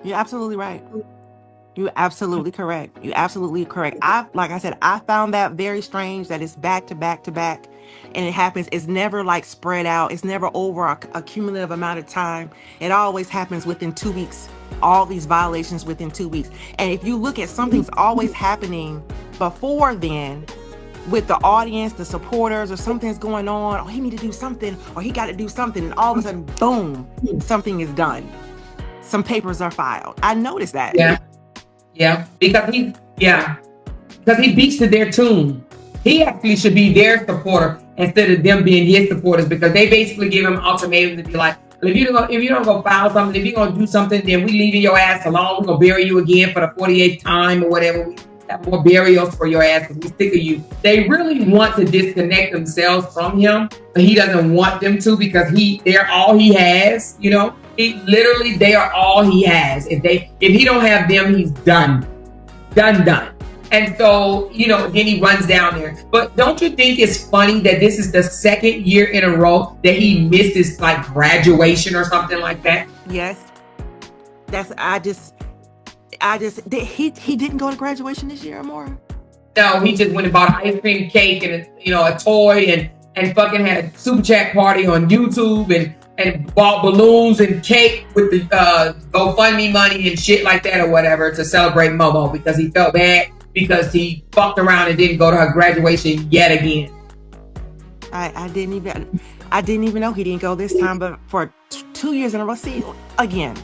You're absolutely right. You're absolutely correct. You're absolutely correct. Like I said, I found that very strange that it's back to back to back, and it happens. It's never like spread out. It's never over a cumulative amount of time. It always happens within 2 weeks. All these violations within 2 weeks. And if you look at something's always happening before then, with the audience, the supporters, or something's going on, or he need to do something, or he got to do something, and all of a sudden, boom, something is done. Some papers are filed. I noticed that. Yeah, yeah, because he beats to their tune. He actually should be their supporter instead of them being his supporters, because they basically give him ultimatums to be like, well, if you don't go file something, if you're gonna do something, then we leaving your ass alone. We're gonna bury you again for the 48th time or whatever. We have more burials for your ass because we sick of you. They really want to disconnect themselves from him, but he doesn't want them to, because they're all he has. You know, they are all he has. If he don't have them, he's done. Done. And so, then he runs down there. But don't you think it's funny that this is the second year in a row that he missed his like graduation or something like that? Yes, that's he didn't go to graduation this year or more. No, he just went and bought an ice cream cake and a toy and fucking had a super chat party on YouTube and bought balloons and cake with the GoFundMe money and shit like that or whatever to celebrate Momo, because he felt bad because he fucked around and didn't go to her graduation yet again. I didn't even know he didn't go this time, but for 2 years in a row. See, again,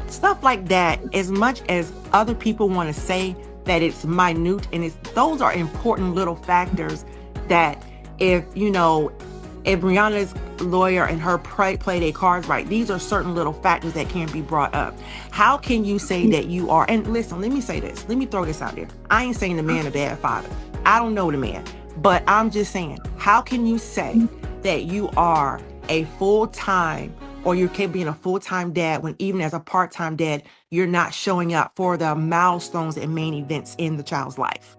stuff like that, as much as other people want to say that it's minute, and those are important little factors that if Brianna's lawyer and her play their cards right, these are certain little factors that can be brought up. How can you say that you are, and listen, let me say this, let me throw this out there. I ain't saying the man a bad father. I don't know the man, but I'm just saying, how can you say that you are a full-time, or you're capable of being a full-time dad, when even as a part-time dad, you're not showing up for the milestones and main events in the child's life?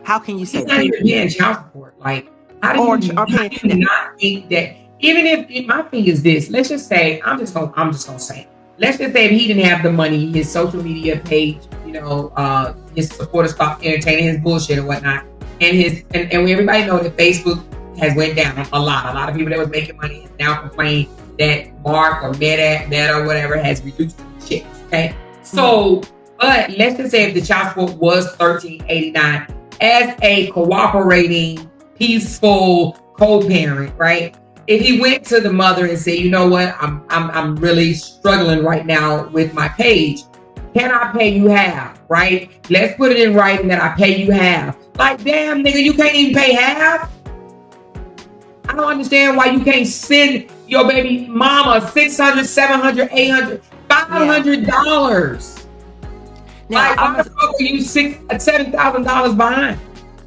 How can you say He's not that? even paying child support. Like, how do you not think that? Even if my thing is this, let's just say I'm just gonna say it. Let's just say if he didn't have the money, his social media page, his supporters stopped entertaining his bullshit or whatnot, and everybody know that Facebook has went down a lot. A lot of people that was making money now complain that Mark or Meta or whatever has reduced the shit. Okay, so but let's just say if the child support was $13.89, as a cooperating, peaceful co-parent, right? If he went to the mother and said, you know what, I'm really struggling right now with my page. Can I pay you half? Right? Let's put it in writing that I pay you half. Like, damn, nigga, you can't even pay half? I don't understand why you can't send your baby mama $600, $700, $800, $500. Now, like, why the fuck are you $7,000 behind?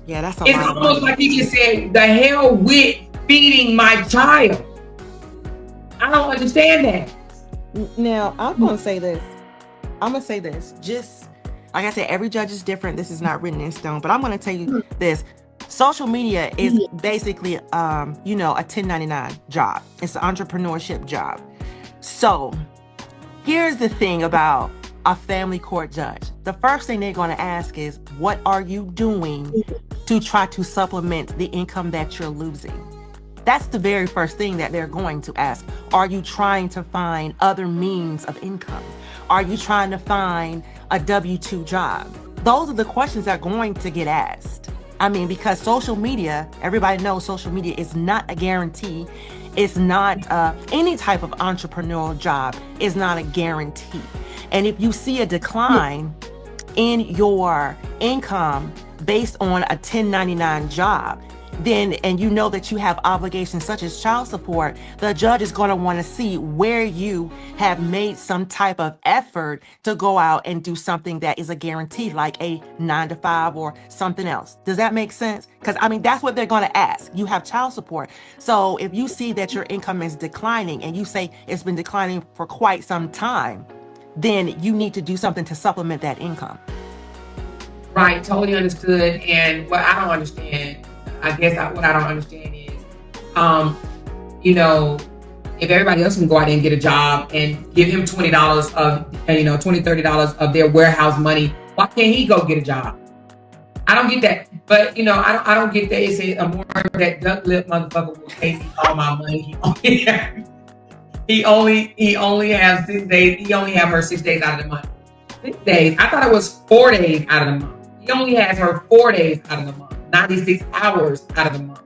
Yeah, that's a lot. It's almost like he just said, the hell with feeding my child. I don't understand that. Now, I'm going to say this. Just like I said, every judge is different. This is not written in stone, but I'm going to tell you this. Social media is basically, a 1099 job. It's an entrepreneurship job. So here's the thing about a family court judge. The first thing they're going to ask is, what are you doing to try to supplement the income that you're losing? That's the very first thing that they're going to ask. Are you trying to find other means of income? Are you trying to find a W-2 job? Those are the questions that are going to get asked. I mean, because social media, everybody knows social media is not a guarantee. It's not any type of entrepreneurial job is not a guarantee. And if you see a decline in your income based on a 1099 job, then, and you know that you have obligations such as child support, the judge is going to want to see where you have made some type of effort to go out and do something that is a guarantee, like a 9-to-5 or something else. Does that make sense? Because, I mean, that's what they're going to ask. You have child support. So if you see that your income is declining and you say it's been declining for quite some time, then you need to do something to supplement that income. Right, totally understood. And what I don't understand, what I don't understand is, if everybody else can go out there and get a job and give him $20 of, $20-$30 of their warehouse money, why can't he go get a job? I don't get that. But, I don't get that. It's a more that duck lip motherfucker will pay me all my money. He only has 6 days. He only have her 6 days out of the month. 6 days. I thought it was 4 days out of the month. He only has her 4 days out of the month. 96 hours out of the month.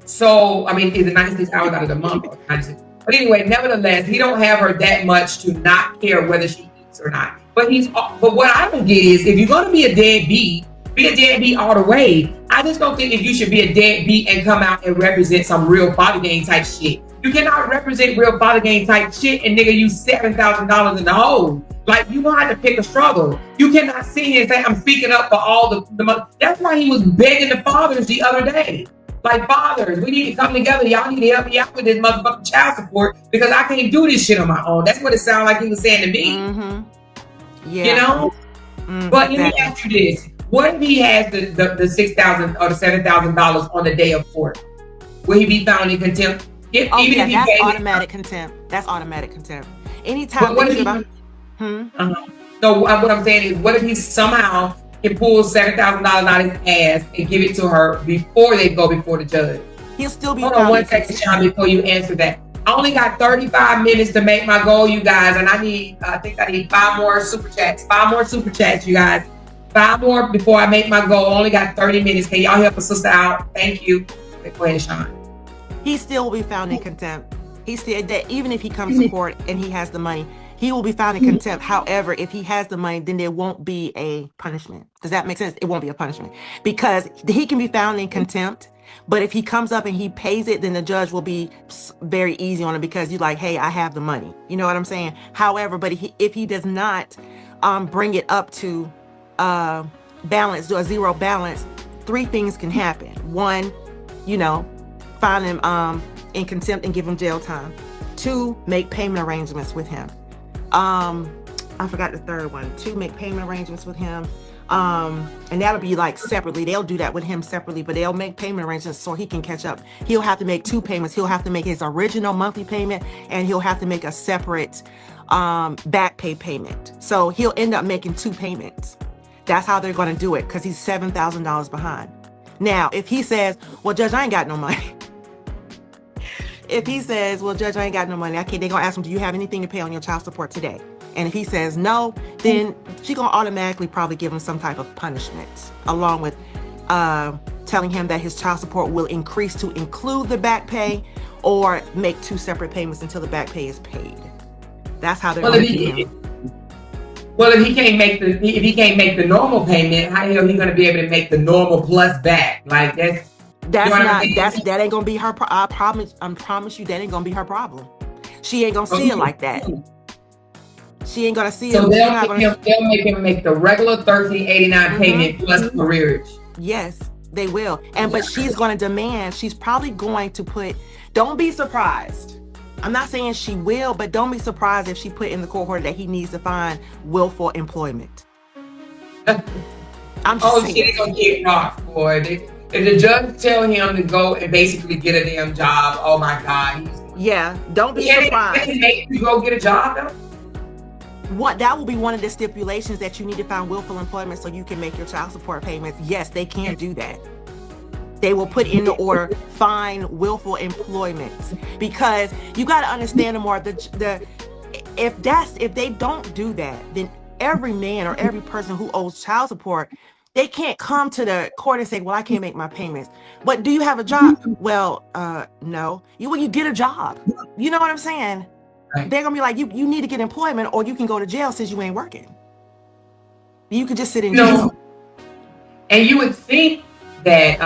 So, is it 96 hours out of the month? Or 96? But anyway, nevertheless, he don't have her that much to not care whether she eats or not. But what I don't get is, if you're going to be a deadbeat, be a deadbeat all the way. I just don't think if you should be a deadbeat and come out and represent some real father game type shit. You cannot represent real father game type shit and nigga you $7,000 in the hole. Like, you gonna have to pick a struggle. You cannot sit here and say, I'm speaking up for all the mother. That's why he was begging the fathers the other day. Like, fathers, we need to come together. Y'all need to help me out with this motherfucking child support because I can't do this shit on my own. That's what it sounded like he was saying to me. Mm-hmm. Yeah. But let me ask you this. What if he has the $6,000 or the $7,000 on the day of court? Will he be found in contempt? That's automatic contempt. That's automatic contempt. Anytime. What if So what I'm saying is, what if he somehow can pull $7,000 out of his ass and give it to her before they go before the judge? He'll still be. Hold on one second, Sean, before you answer that. I only got 35 minutes to make my goal, you guys, and I think I need 5 more super chats. 5 more super chats, you guys. 5 more before I make my goal. Only got 30 minutes. Can y'all help a sister out? Thank you. Go ahead, Sean. He still will be found in contempt. He still, that even if he comes to court and he has the money, he will be found in contempt. However, if he has the money, then there won't be a punishment. Does that make sense? It won't be a punishment because he can be found in contempt. But if he comes up and he pays it, then the judge will be very easy on him because you're like, hey, I have the money. You know what I'm saying? However, but if he does not bring it up to balance, do a zero balance, 3 things can happen. 1, find him in contempt and give him jail time. 2, make payment arrangements with him. I forgot the third one. 2, make payment arrangements with him. And that'll be like separately. They'll do that with him separately, but they'll make payment arrangements so he can catch up. He'll have to make 2 payments. He'll have to make his original monthly payment and he'll have to make a separate back pay payment. So he'll end up making 2 payments. That's how they're going to do it because he's $7,000 behind. Now, if he says, well, Judge, I ain't got no money. If he says, well, Judge, I ain't got no money. Okay, they're going to ask him, do you have anything to pay on your child support today? And if he says no, then she's going to automatically probably give him some type of punishment, along with telling him that his child support will increase to include the back pay or make 2 separate payments until the back pay is paid. That's how they're going to do him. Well, if he can't make the normal payment, how the hell are he going to be able to make the normal plus back? Like that ain't gonna be her. I promise you, that ain't gonna be her problem. She ain't gonna see it like that. She ain't gonna see it. So they'll make him make the regular $13.89 payment plus arrears. Yes, they will. But she's gonna demand. She's probably going to put. Don't be surprised. I'm not saying she will, but don't be surprised if she put in the court order that he needs to find willful employment. I'm just saying. She's gonna get rocked, boy. If the judge tell him to go and basically get a damn job, oh my God. Don't be surprised. Can he make you go get a job though? That will be one of the stipulations that you need to find willful employment so you can make your child support payments. Yes, they can do that. They will put in the order, find willful employment, because you got to understand more. If they don't do that, then every man or every person who owes child support, they can't come to the court and say, well, I can't make my payments. But do you have a job? Well, no. You get a job. You know what I'm saying? Right. They're going to be like, you need to get employment or you can go to jail since you ain't working. You could just sit in jail. And you would think that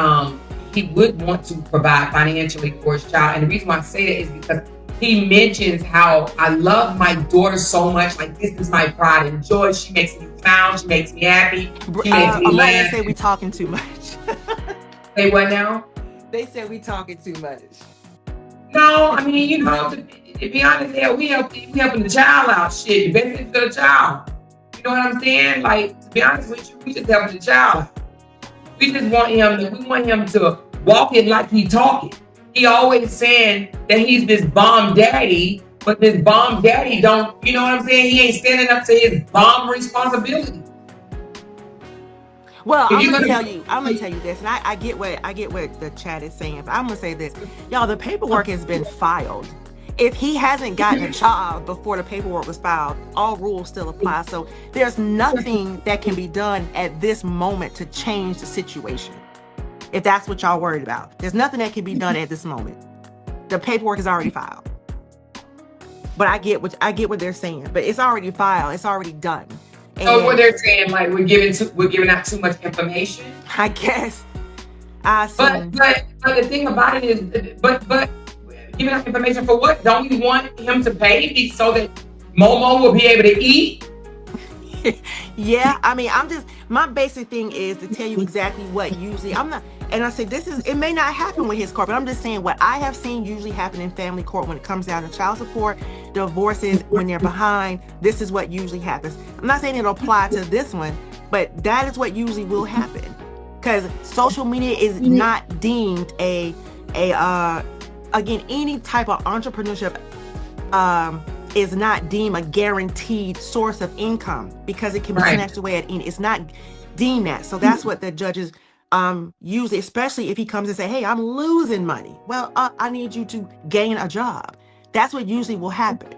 he would want to provide financially for his child. And the reason why I say that is because he mentions how I love my daughter so much. Like, this is my pride and joy. She makes me smile. She makes me happy. She makes me laugh. They say we talking too much. Say what now? They said we talking too much. No, I mean, to be honest, we helping the child out. Shit, the best thing for the child. You know what I'm saying? Like, to be honest with you, we just helping the child. We just want him to walk it like he talking. he always saying that he's this bomb daddy, but this bomb daddy don't, you know what I'm saying? He ain't standing up to his bomb responsibility. Well, I'm gonna tell you this, and I get what the chat is saying, but I'm gonna say this, y'all. The paperwork has been filed. If he hasn't gotten a job before the paperwork was filed, all rules still apply. So there's nothing that can be done at this moment to change the situation. If that's what y'all worried about, there's nothing that can be done at this moment. The paperwork is already filed. But I get what they're saying. But it's already filed. It's already done. So what they're saying, like we're giving out too much information. I guess. But the thing about it is, but giving out information for what? Don't we want him to pay so that Momo will be able to eat? Yeah, I mean, my basic thing is to tell you exactly what usually, and I say it may not happen with his court, but I'm just saying what I have seen usually happen in family court when it comes down to child support, divorces, when they're behind, this is what usually happens. I'm not saying it'll apply to this one, but that is what usually will happen. Because social media is not deemed again, any type of entrepreneurship is not deemed a guaranteed source of income because it can be snatched away at any. It's not deemed that. So that's what the judges usually, especially if he comes and say, hey, I'm losing money. Well, I need you to gain a job. That's what usually will happen.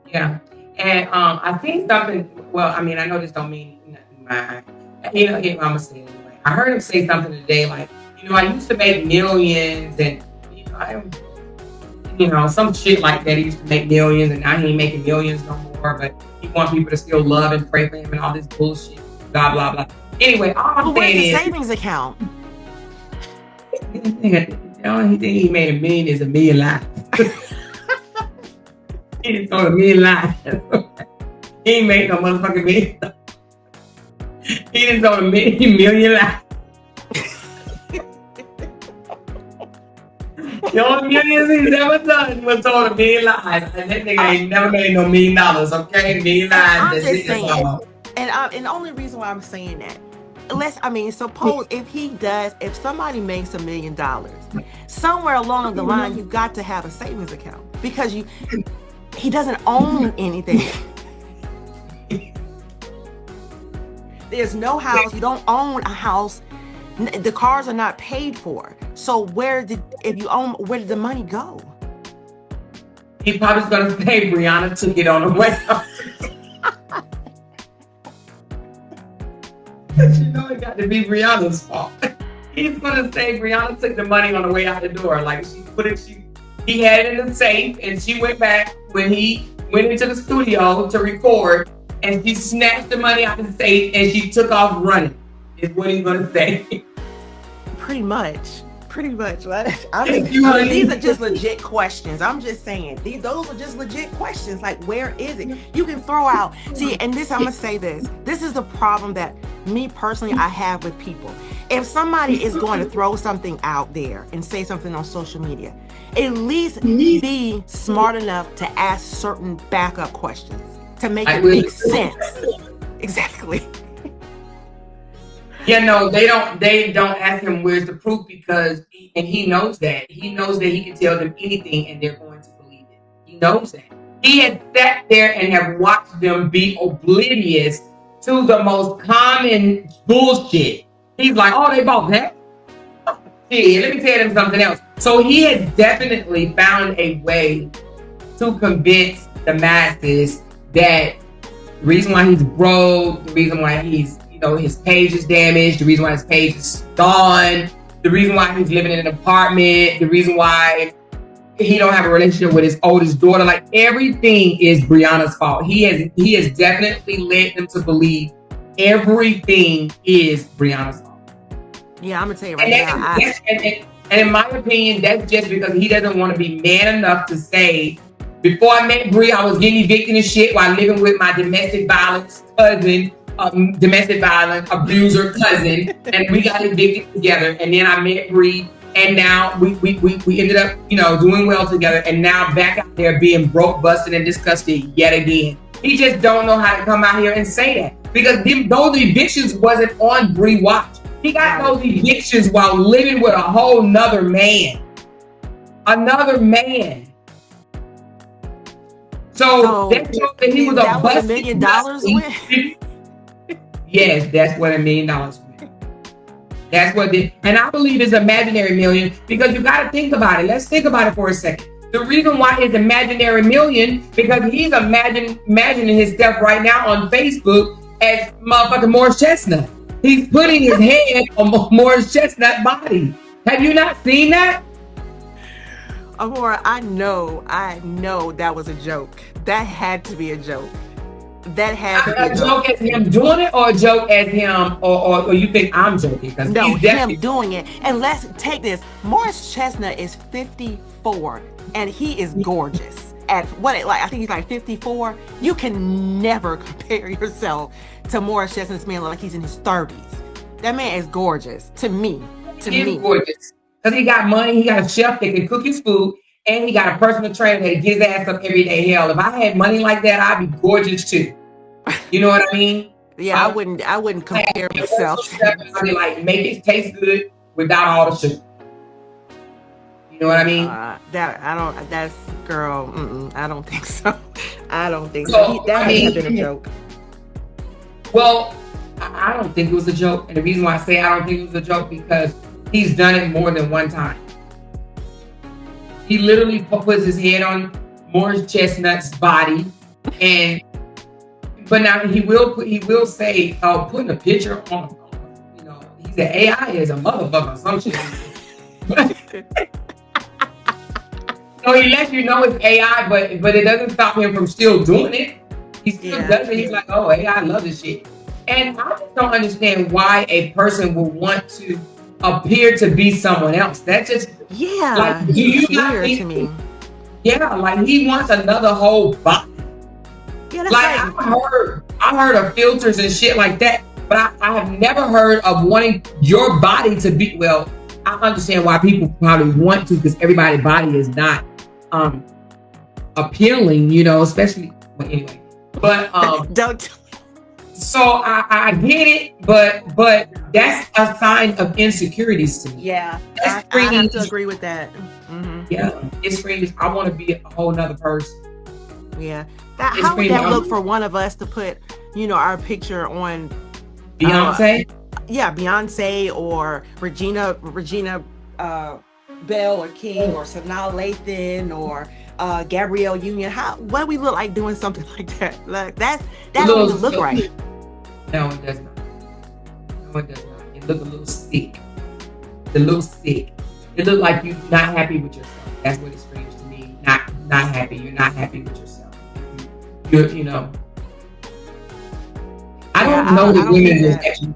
Yeah. And I think something, well, I mean, I know this don't mean nothing. I'm gonna say it anyway. I heard him say something today like, I used to make millions and, some shit like that. He used to make millions and now he ain't making millions no more, but he wants people to still love and pray for him and all this bullshit, blah, blah, blah. Anyway, all I'm saying is... Where's the savings account? The only thing he made $1 million is $1 million lives. He didn't throw $1 million lives. He ain't made no motherfucking million. He didn't throw $1 million lives. The only millions he's ever done was told $1 million lives. And that nigga ain't never made no $1 million, okay? $1 million lives. I'm just saying. And the only reason why I'm saying that, suppose if somebody makes $1 million, somewhere along the line, you got to have a savings account because he doesn't own anything. There's no house. You don't own a house. The cars are not paid for. So where did the money go? He probably's gonna pay Brianna to get on the way. It got to be Brianna's fault. He's gonna say Brianna took the money on the way out the door. Like he had it in the safe, and she went back when he went into the studio to record, and she snatched the money out of the safe and she took off running. Is what he's gonna say. Pretty much. Right? These are just legit questions. I'm just saying, those are just legit questions. Like, where is it? You can throw out. See, and I'm gonna say this. This is the problem that me personally I have with people. If somebody is going to throw something out there and say something on social media, at least be smart enough to ask certain backup questions to make it make sense. Exactly. Yeah, no, they don't ask him where's the proof because he knows that. He knows that he can tell them anything and they're going to believe it. He knows that. He has sat there and have watched them be oblivious to the most common bullshit. He's like, oh, they bought that? Yeah, let me tell them something else. So he has definitely found a way to convince the masses that the reason why he's broke, the reason why he's his page is damaged, the reason why his page is gone, the reason why he's living in an apartment, the reason why he don't have a relationship with his oldest daughter, like everything is Brianna's fault. He has definitely led them to believe everything is Brianna's fault. Yeah, I'm gonna tell you right now. And in my opinion, that's just because he doesn't want to be man enough to say, before I met Bri, I was getting evicted and shit while living with my domestic violence cousin, domestic violence abuser cousin, and we got evicted together. And then I met Bri, and now we ended up, doing well together. And now back out there being broke, busted, and disgusted yet again. He just don't know how to come out here and say that because those evictions wasn't on Bri watch. He got those evictions while living with a whole nother man. Another man. So that shows that he was a busted $1 million went. Yes, that's what $1 million went. That's what and I believe it's imaginary million, because you got to think about it. Let's think about it for a second. The reason why it's imaginary million, because he's imagining himself right now on Facebook as motherfucking Morris Chestnut. He's putting his head on Morris Chestnut's body. Have you not seen that? Amora, I know that was a joke. That had to be a joke. That had to be a joke as him doing it, or a joke as him, or you think I'm joking? No, him doing it. And let's take this. Morris Chestnut is 54, and he is gorgeous. At I think he's like 54. You can never compare yourself to Morris Chestnut's man like he's in his 30s. That man is gorgeous to me. He's gorgeous because he got money. He got a chef that can cook his food. And he got a personal trainer that gets his ass up every day. Hell, if I had money like that, I'd be gorgeous too. You know what I mean? Yeah, I wouldn't compare myself. I'd be like, make it taste good without all the sugar. You know what I mean? That's girl. I don't think so. I don't think so. That may have been a joke. Well, I don't think it was a joke, and the reason why I say I don't think it was a joke because he's done it more than one time. He literally puts his head on Morris Chestnut's body, but now he will say, "Oh, putting a picture on." You know, he said AI is a motherfucker. Some shit. So he lets you know it's AI, but it doesn't stop him from still doing it. He still does it. He's like, "Oh, AI, I love this shit," and I just don't understand why a person would want to appear to be someone else. That just like, do you not think, to me? Yeah, like he wants another whole body. Yeah, that's like I heard of filters and shit like that, but I have never heard of wanting your body to be. Well, I understand why people probably want to, because everybody's body is not appealing, you know, especially. Well, anyway, but don't. So I get it, but that's a sign of insecurities to me. Yeah, I have to agree with that. Mm-hmm. Yeah, it screams, I want to be a whole nother person. Yeah, how would that look for one of us to put, you know, our picture on Beyonce? Beyonce or Regina Bell or King or Sanaa Lathan or Gabrielle Union. What we look like doing something like that? Like that don't even look right. No, it does not. No, it does not. It looks a little sick. It looks sick. It looks like you're not happy with yourself. That's what it screams to me. Not happy. You're not happy with yourself. You know. I don't know that women will actually.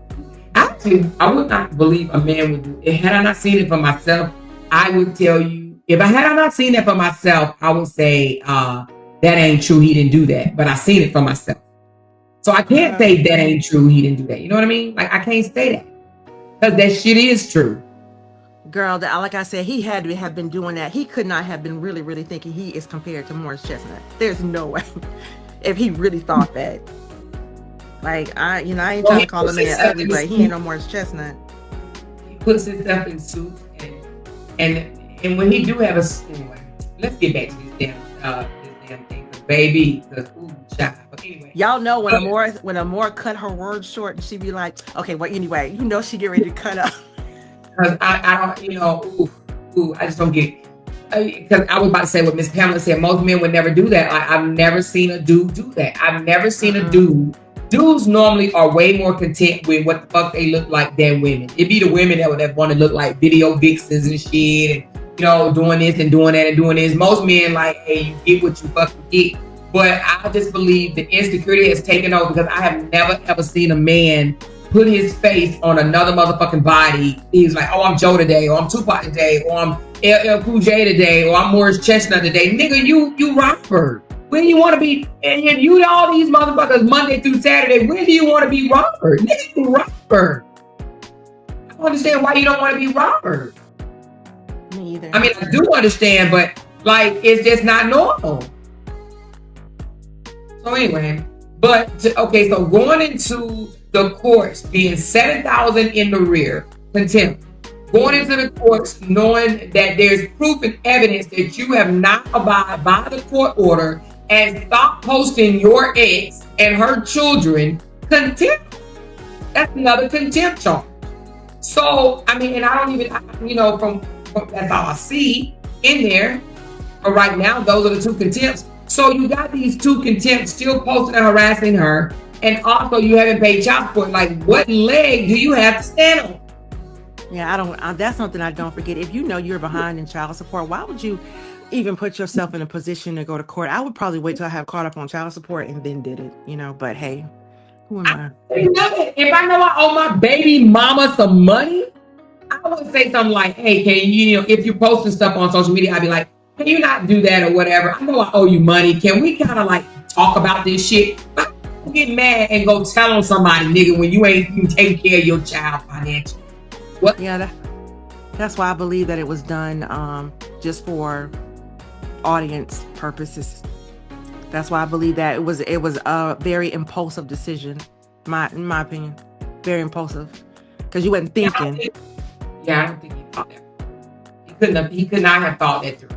Actually, I would not believe a man would do it. Had I not seen it for myself, I would tell you. If I had not seen that for myself, I would say that ain't true. He didn't do that. But I seen it for myself. So I can't say that ain't true. He didn't do that. You know what I mean? Like, I can't say that. Because that shit is true. Girl, like I said, he had to have been doing that. He could not have been really, really thinking he is compared to Morris Chestnut. There's no way. If he really thought that. Like, I ain't trying to call him an ugly, but he ain't no Morris Chestnut. He puts himself in suits and when he do have anyway, let's get back to this damn thing, baby. But anyway, y'all know when Amora cut her words short, she be like, okay, well, anyway, you know she get ready to cut up. Because I don't, you know, I just don't get it. Because I was about to say what Miss Pamela said. Most men would never do that. I've never seen a dude do that. I've never seen a dude. Dudes normally are way more content with what the fuck they look like than women. It'd be the women that would want to look like video vixens and shit, and you know, doing this and doing that and doing this. Most men like, hey, you get what you fucking get. But I just believe the insecurity has taken over, because I have never ever seen a man put his face on another motherfucking body. He's like, oh, I'm Joe today, or I'm Tupac today, or I'm LL Cool J today, or I'm Morris Chestnut today. Nigga, you Robert. When do you want to be? And you all these motherfuckers Monday through Saturday. When do you want to be Robert? Nigga, you Robert. I don't understand why you don't want to be Robert. Me either. I mean, I do understand, but like, it's just not normal. So anyway, so going into the courts being $7,000 in the rear, contempt. Going into the courts knowing that there's proof and evidence that you have not abided by the court order and stop posting your ex and her children, contempt. That's another contempt charge. So, I mean, and I don't even, from that's all I see in there. But right now, those are the two contempts. So you got these two contempts still posting and harassing her. And also you haven't paid child support. Like, what leg do you have to stand on? Yeah, that's something I don't forget. If you know you're behind in child support, why would you even put yourself in a position to go to court? I would probably wait till I have caught up on child support and then did it, but hey, who am I? If I know I owe my baby mama some money, I would say something like, hey, can you, if you're posting stuff on social media, I'd be like, can you not do that or whatever? I know I owe you money. Can we kind of like talk about this shit? I don't get mad and go tell on somebody, nigga, when you ain't even taking care of your child financially. What? Yeah, that's why I believe that it was done just for audience purposes. That's why I believe that it was a very impulsive decision, in my opinion, very impulsive, because you weren't thinking. I don't think he thought that. He could not have thought that through.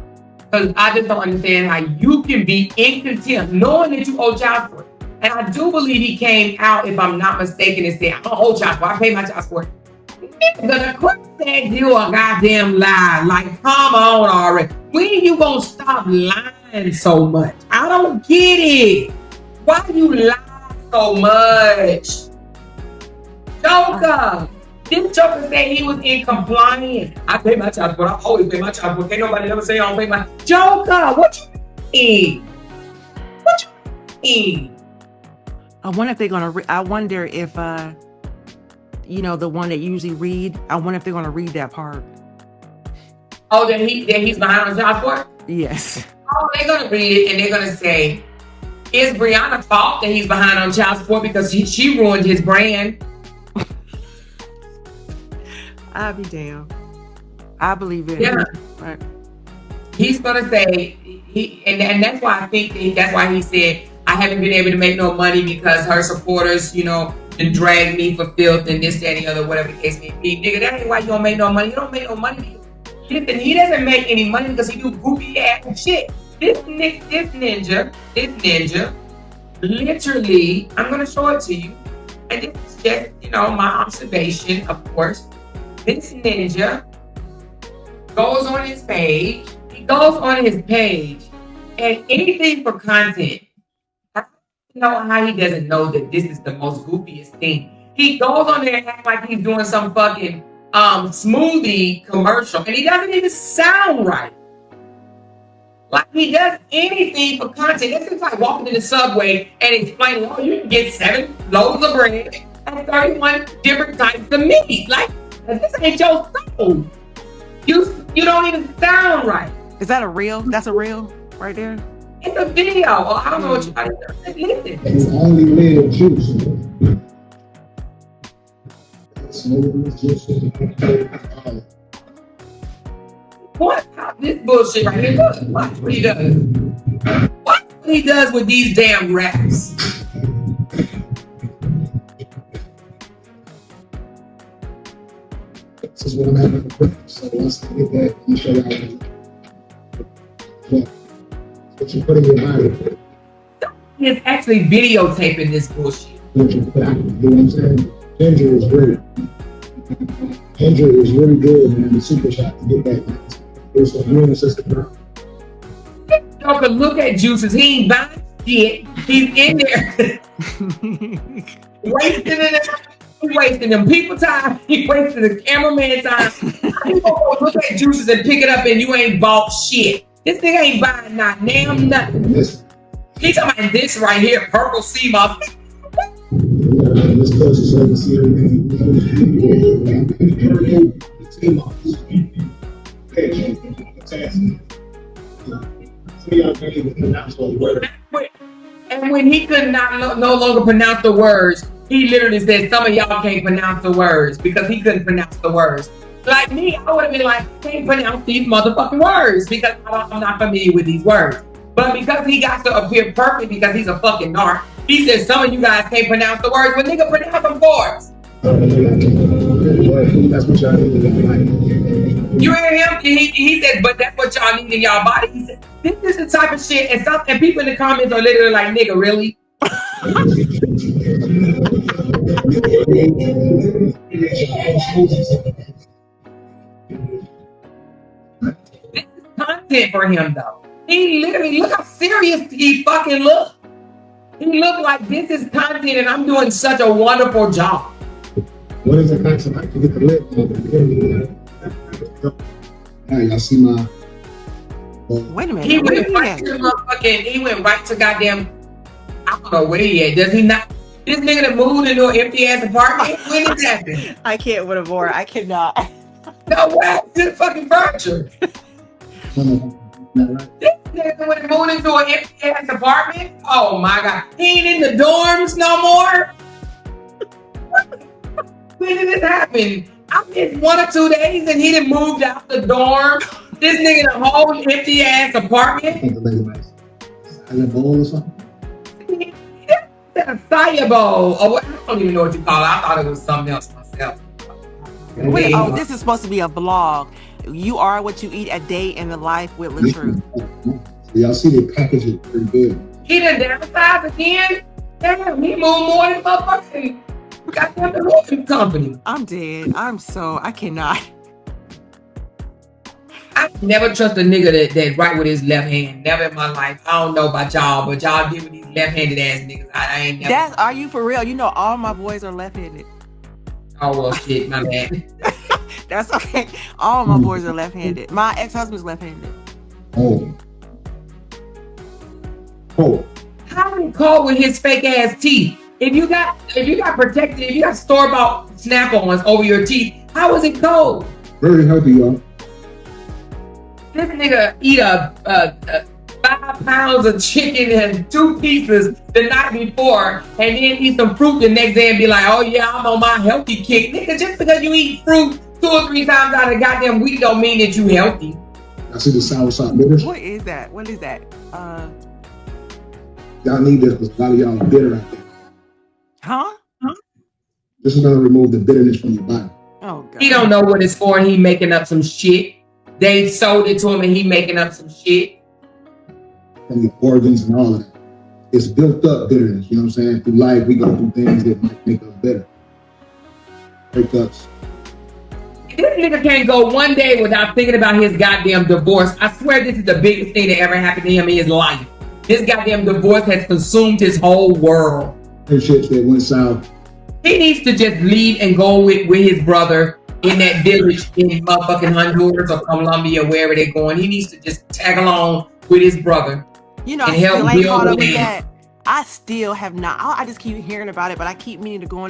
Because I just don't understand how you can be in contempt knowing that you owe child support. And I do believe he came out, if I'm not mistaken, and said, I don't owe child support. I pay my child support. The court said you a goddamn lie. Like, come on already. When you gonna stop lying so much? I don't get it. Why do you lie so much? Joker. This Joker said he was in compliance. I pay my child support. I always pay my child support. Can't nobody ever say I don't pay my Joker. What you mean? What you mean? I wonder if they're gonna. I wonder if the one that you usually read. I wonder if they're gonna read that part. Oh, that he's behind on child support? Yes. Oh, they're gonna read it and they're gonna say, "Is Brianna's fault that he's behind on child support because she ruined his brand?" I'll be damned. I believe it. Yeah. Right. He's gonna say and that's why I think that's why he said, I haven't been able to make no money because her supporters, and drag me for filth and this, that, and the other, whatever the case may be. Nigga, that ain't why you don't make no money. You don't make no money because he doesn't make any money because he do goofy ass shit. This ninja, literally, I'm gonna show it to you. And this is just, my observation, of course. This ninja goes on his page. He goes on his page and anything for content. I don't know how he doesn't know that this is the most goofiest thing. He goes on there and acts like he's doing some fucking smoothie commercial, and he doesn't even sound right. Like he does anything for content. This is like walking in the subway and explaining, you can get 7 loaves of bread and 31 different types of meat. Like, this ain't your soul. You don't even sound right. Is that a reel? That's a reel right there? It's a video. Oh, I don't know what you got. Listen. It's only real juice. What? This bullshit right here. Look, watch what he does. Watch what he does with these damn raps. This is what I'm having for breakfast. So once I get that, I'm show you what you put in your body. He's actually videotaping this bullshit. You know what I'm saying? Ginger is great. Ginger is really good, man. The super shot to get that. It's a immune system. Y'all can look at Juices. He ain't buying shit. He's in there. wasting them people time. He wasting the cameraman time. You go look at Juices and pick it up and you ain't bought shit. This nigga ain't buying not damn nothing. He's talking about this right here, purple sea moth. This close to 7 series. Sea moths. And when he could no longer pronounce the words, he literally said, some of y'all can't pronounce the words because he couldn't pronounce the words. Like me, I would have been like, I can't pronounce these motherfucking words because I'm not familiar with these words. But because he got to appear perfect because he's a fucking narc, He said some of you guys can't pronounce the words, but nigga, pronounce them for us. That's what y'all need in your life. You hear him? He said, but that's what y'all need in y'all body. He said, this is the type of shit, and people in the comments are literally like, nigga, really? This is content for him, though. He literally, look how serious he fucking look. He look like this is content, and I'm doing such a wonderful job. What is the content? I can get the lip. Now y'all see my. Wait a minute. He went right to motherfucking. He went right to goddamn. I don't know where he at. Does he not? This nigga that moved into an empty ass apartment. When did that happen? I can't with a more. I cannot. No, what? To the fucking furniture. This nigga when he moved into an empty ass apartment. Oh my god, he ain't in the dorms no more. When did this happen? I missed 1 or 2 days and he done moved out the dorm. This nigga in a whole empty ass apartment. Silent bowl or something? A fire bowl. Oh, I don't even know what you call it. I thought it was something else myself. Wait, oh, this is supposed to be a vlog. You are what you eat, a day in the life with Latruth. Y'all see the package is pretty good. He done downsized again? Damn, he moved more than motherfucking goddamn the roofing company. I'm dead. I cannot. I never trust a nigga that write with his left hand. Never in my life. I don't know about y'all, but y'all deal with these left-handed ass niggas. I ain't never. Are you for real? You know all my boys are left-handed. Oh well, shit, my bad. That's okay. All my boys are left-handed. My ex-husband's left-handed. Oh. How did he call with his fake ass teeth? If you got protected, if you got store-bought Snap-ons over your teeth, how is it cold? Very healthy, y'all. This nigga eat a 5 pounds of chicken and 2 pieces the night before, and then eat some fruit the next day and be like, oh yeah, I'm on my healthy kick. Nigga, just because you eat fruit 2 or 3 times out of the goddamn week don't mean that you healthy. I see the sour salt bitters. What is that? Y'all need this because a lot of y'all are bitter out there. Huh? This is gonna remove the bitterness from your body. Oh god. He don't know what it's for and he making up some shit. They sold it to him and he making up some shit. From your organs and all of that. It's built up bitterness, you know what I'm saying? Through life, we go through things that might make us better. Breakups. This nigga can't go 1 day without thinking about his goddamn divorce. I swear this is the biggest thing that ever happened to him in his life. This goddamn divorce has consumed his whole world. Friendships that went south. He needs to just leave and go with his brother in that village in motherfucking Honduras or Colombia, wherever they're going. He needs to just tag along with his brother. You know, I still ain't caught up with that. I still have not. I just keep hearing about it, but I keep meaning to go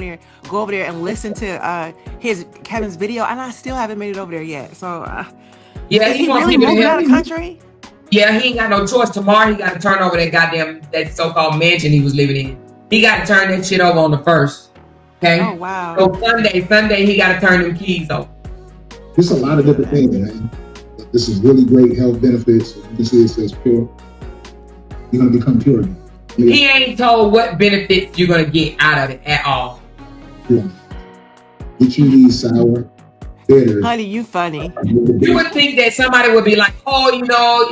over there and listen to Kevin's video, and I still haven't made it over there yet. So, yeah, is he really moving out of the country? Yeah, he ain't got no choice. Tomorrow he got to turn over that so-called mansion he was living in. He got to turn that shit over on the 1st. Okay. Oh wow. So Sunday he got to turn them keys over. There's a lot of different things, man. This is really great health benefits. You can see it says pure. You're gonna become pure again. Yeah. He ain't told what benefits you're gonna get out of it at all. Yeah. Get you these sour bitters. Honey, you funny. You would think that somebody would be like, oh, you know,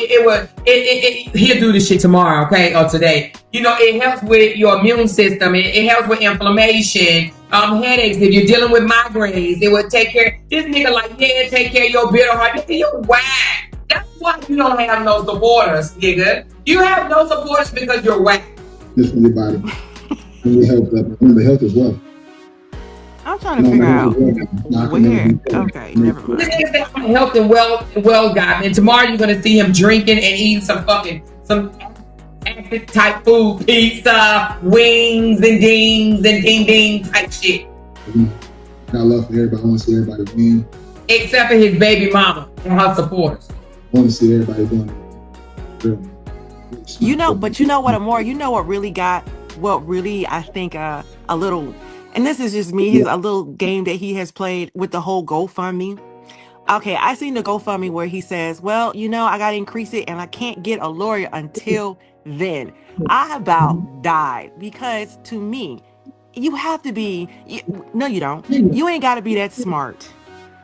he'll do this shit tomorrow, okay, or today. You know, it helps with your immune system. It helps with inflammation, headaches. If you're dealing with migraines, it would take care. This nigga like, yeah, take care of your bitter heart. Nigga, you whack. That's why you don't have no supporters, nigga. You have no supporters because you're whack. This from your body. And your health. Remember, health as well. I'm trying to figure out where. Okay, never mind. This nigga said I'm a health and well guy, and tomorrow you're gonna see him drinking and eating some acid type food, pizza, wings and dings and ding ding type shit. Got love for everybody. I want to see everybody win. Except for his baby mama and her supporters. I want to see everybody doing it. You know, but you know what, Amor? You know what really I think a little, and this is just me, a little game that he has played with the whole GoFundMe. Okay, I seen the GoFundMe where he says, well, you know, I got to increase it and I can't get a lawyer until then. I about died because to me, you have to be, no, you don't. You ain't got to be that smart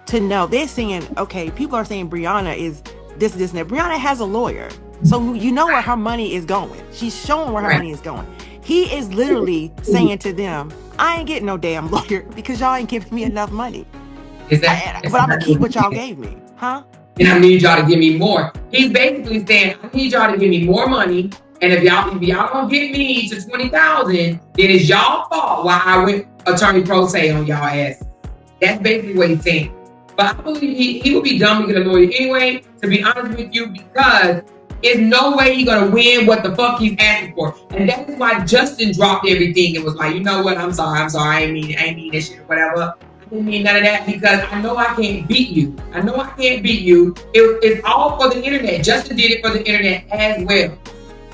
to know. They're saying, okay, people are saying Brianna is this, and that. Brianna has a lawyer. So you know where her money is going. She's showing where her money is going. He is literally saying to them, I ain't getting no damn lawyer because y'all ain't giving me enough money. But I'm going to keep what y'all gave me. Huh? And I need y'all to give me more. He's basically saying, I need y'all to give me more money. And if y'all don't get me to 20,000, then it's y'all fault why I went attorney pro se on y'all ass. That's basically what he's saying. But I believe he would be dumb to get a lawyer anyway, to be honest with you, because there's no way he's gonna win what the fuck he's asking for. And that is why Justin dropped everything and was like, you know what, I'm sorry, I ain't mean this shit or whatever. I didn't mean none of that because I know I can't beat you. It's all for the internet. Justin did it for the internet as well.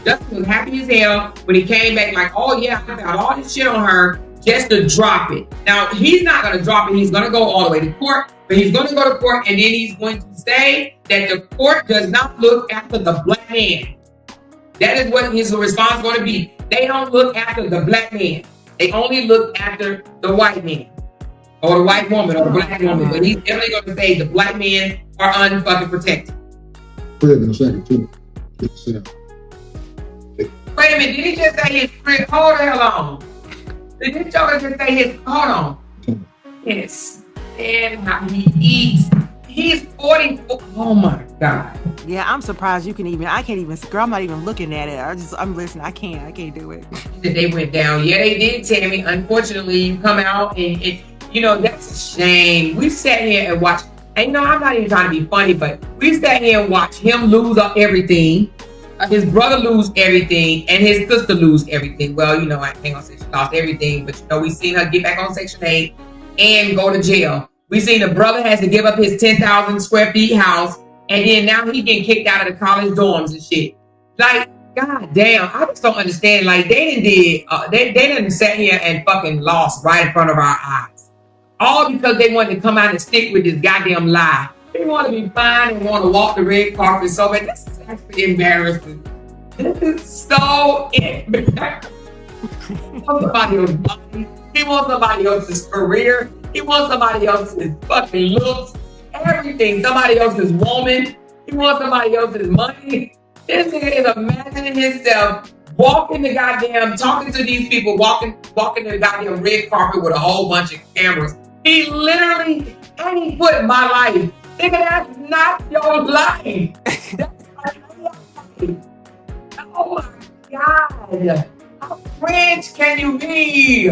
Justin was happy as hell when he came back like, oh yeah, I found all this shit on her just to drop it. Now, he's not going to drop it. He's going to go all the way to court, but he's going to go to court and then he's going to say that the court does not look after the black man. That is what his response is going to be. They don't look after the black man. They only look after the white man or the white woman or the black woman. But he's definitely going to say the black men are unfucking protected. Wait a second, too. Wait a minute, did he just say his crib? Hold the hell on. Did this joker just say his, hold on. Yes. And how he eats. He's 44. Oh my God. Yeah, I'm surprised I can't even, girl, I'm not even looking at it. I'm listening. I can't do it. They went down. Yeah, they did, Tammy. Unfortunately, you come out and that's a shame. We sat here and watched, and I'm not even trying to be funny, but we sat here and watched him lose up everything. His brother lose everything and his sister lose everything. Well, I ain't gonna say she lost everything, but we seen her get back on Section 8 and go to jail. We seen the brother has to give up his 10,000 square feet house, and then now he getting kicked out of the college dorms and shit. Like, god damn, I just don't understand. Like, they didn't sat here and fucking lost right in front of our eyes. All because they wanted to come out and stick with this goddamn lie. They want to be fine and want to walk the red carpet so bad. This is actually embarrassing. This is so embarrassing. He wants somebody else's money. He wants somebody else's career. He wants somebody else's fucking looks. Everything. Somebody else's woman. He wants somebody else's money. This nigga is imagining himself walking the goddamn, talking to these people, walking the goddamn red carpet with a whole bunch of cameras. He literally, and he put my life. Nigga, that's not your life. That's not your life. Oh my God. How rich can you be?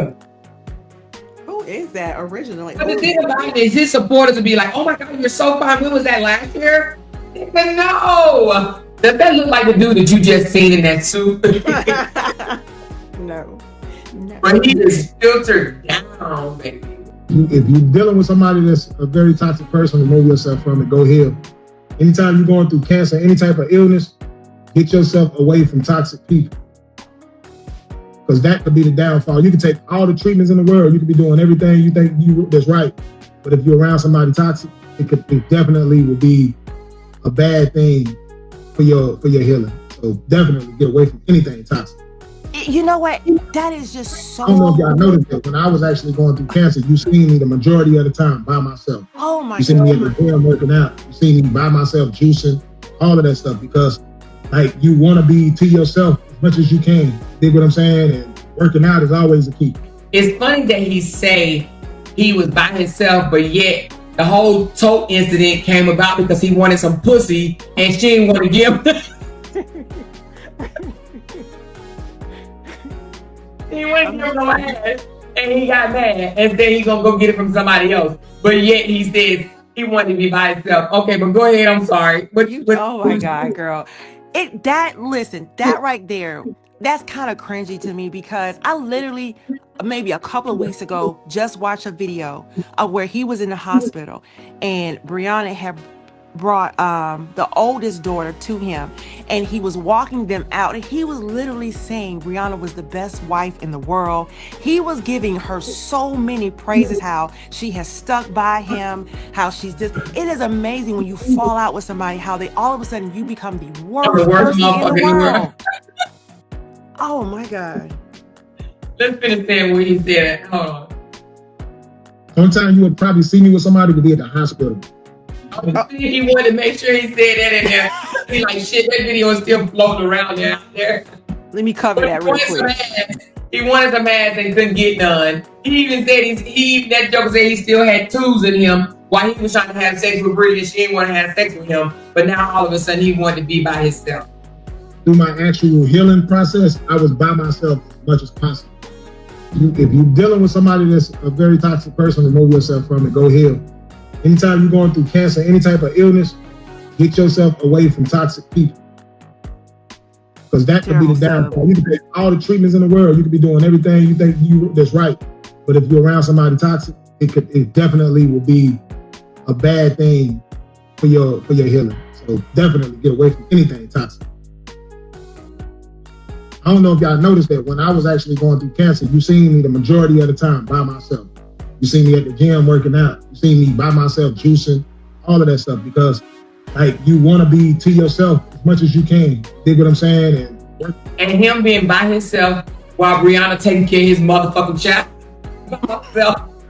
Who is that originally? But the thing about it is his supporters would be like, oh my God, you're so fine. When was that, last year? Nigga, no. Does that look like the dude that you just seen in that suit? No. But he is filtered down, baby. If you're dealing with somebody that's a very toxic person, remove yourself from it. Go heal. Anytime you're going through cancer, any type of illness, get yourself away from toxic people. Because that could be the downfall. You can take all the treatments in the world. You could be doing everything you think that's right. But if you're around somebody toxic, it definitely will be a bad thing for your healing. So definitely get away from anything toxic. You know what? That is just so... I don't know if y'all noticed that when I was actually going through cancer, you seen me the majority of the time by myself. Oh my God. You seen me at the gym working out. You seen me by myself juicing, all of that stuff, because like you want to be to yourself as much as you can. Dig what I'm saying? And working out is always the key. It's funny that he say he was by himself, but yet the whole tote incident came about because he wanted some pussy and she didn't want to give. He went to no ass and he got mad and then he gonna go get it from somebody else. But yet he said he wanted to be by himself. Okay, but go ahead. I'm sorry. Oh my God, girl. That right there, that's kind of cringy to me because I literally, maybe a couple of weeks ago, just watched a video of where he was in the hospital and Brianna had brought the oldest daughter to him and he was walking them out and he was literally saying Brianna was the best wife in the world. He was giving her so many praises, how she has stuck by him, how she's just, it is amazing when you fall out with somebody, how they all of a sudden you become the worst person in the world. Oh my God. Let's finish saying what he said. Hold on. Sometimes you would probably see me with somebody to be at the hospital. He wanted to make sure he said that in there. He like, shit, that video is still floating around there out there. Let me cover that real quick. He wanted some ass and couldn't get none. He even said that joker said he still had twos in him while he was trying to have sex with Brie and she didn't want to have sex with him. But now all of a sudden he wanted to be by himself. Through my actual healing process, I was by myself as much as possible. If you're dealing with somebody that's a very toxic person, remove yourself from it, go heal. Anytime you're going through cancer, any type of illness, get yourself away from toxic people. Because that could be the downfall. You can take all the treatments in the world. You could be doing everything you think that's right. But if you're around somebody toxic, it definitely will be a bad thing for your healing. So definitely get away from anything toxic. I don't know if y'all noticed that when I was actually going through cancer, you seen me the majority of the time by myself. You see me at the gym working out. You see me by myself juicing, all of that stuff, because like you want to be to yourself as much as you can. Dig what I'm saying? And him being by himself while Brianna taking care of his motherfucking child.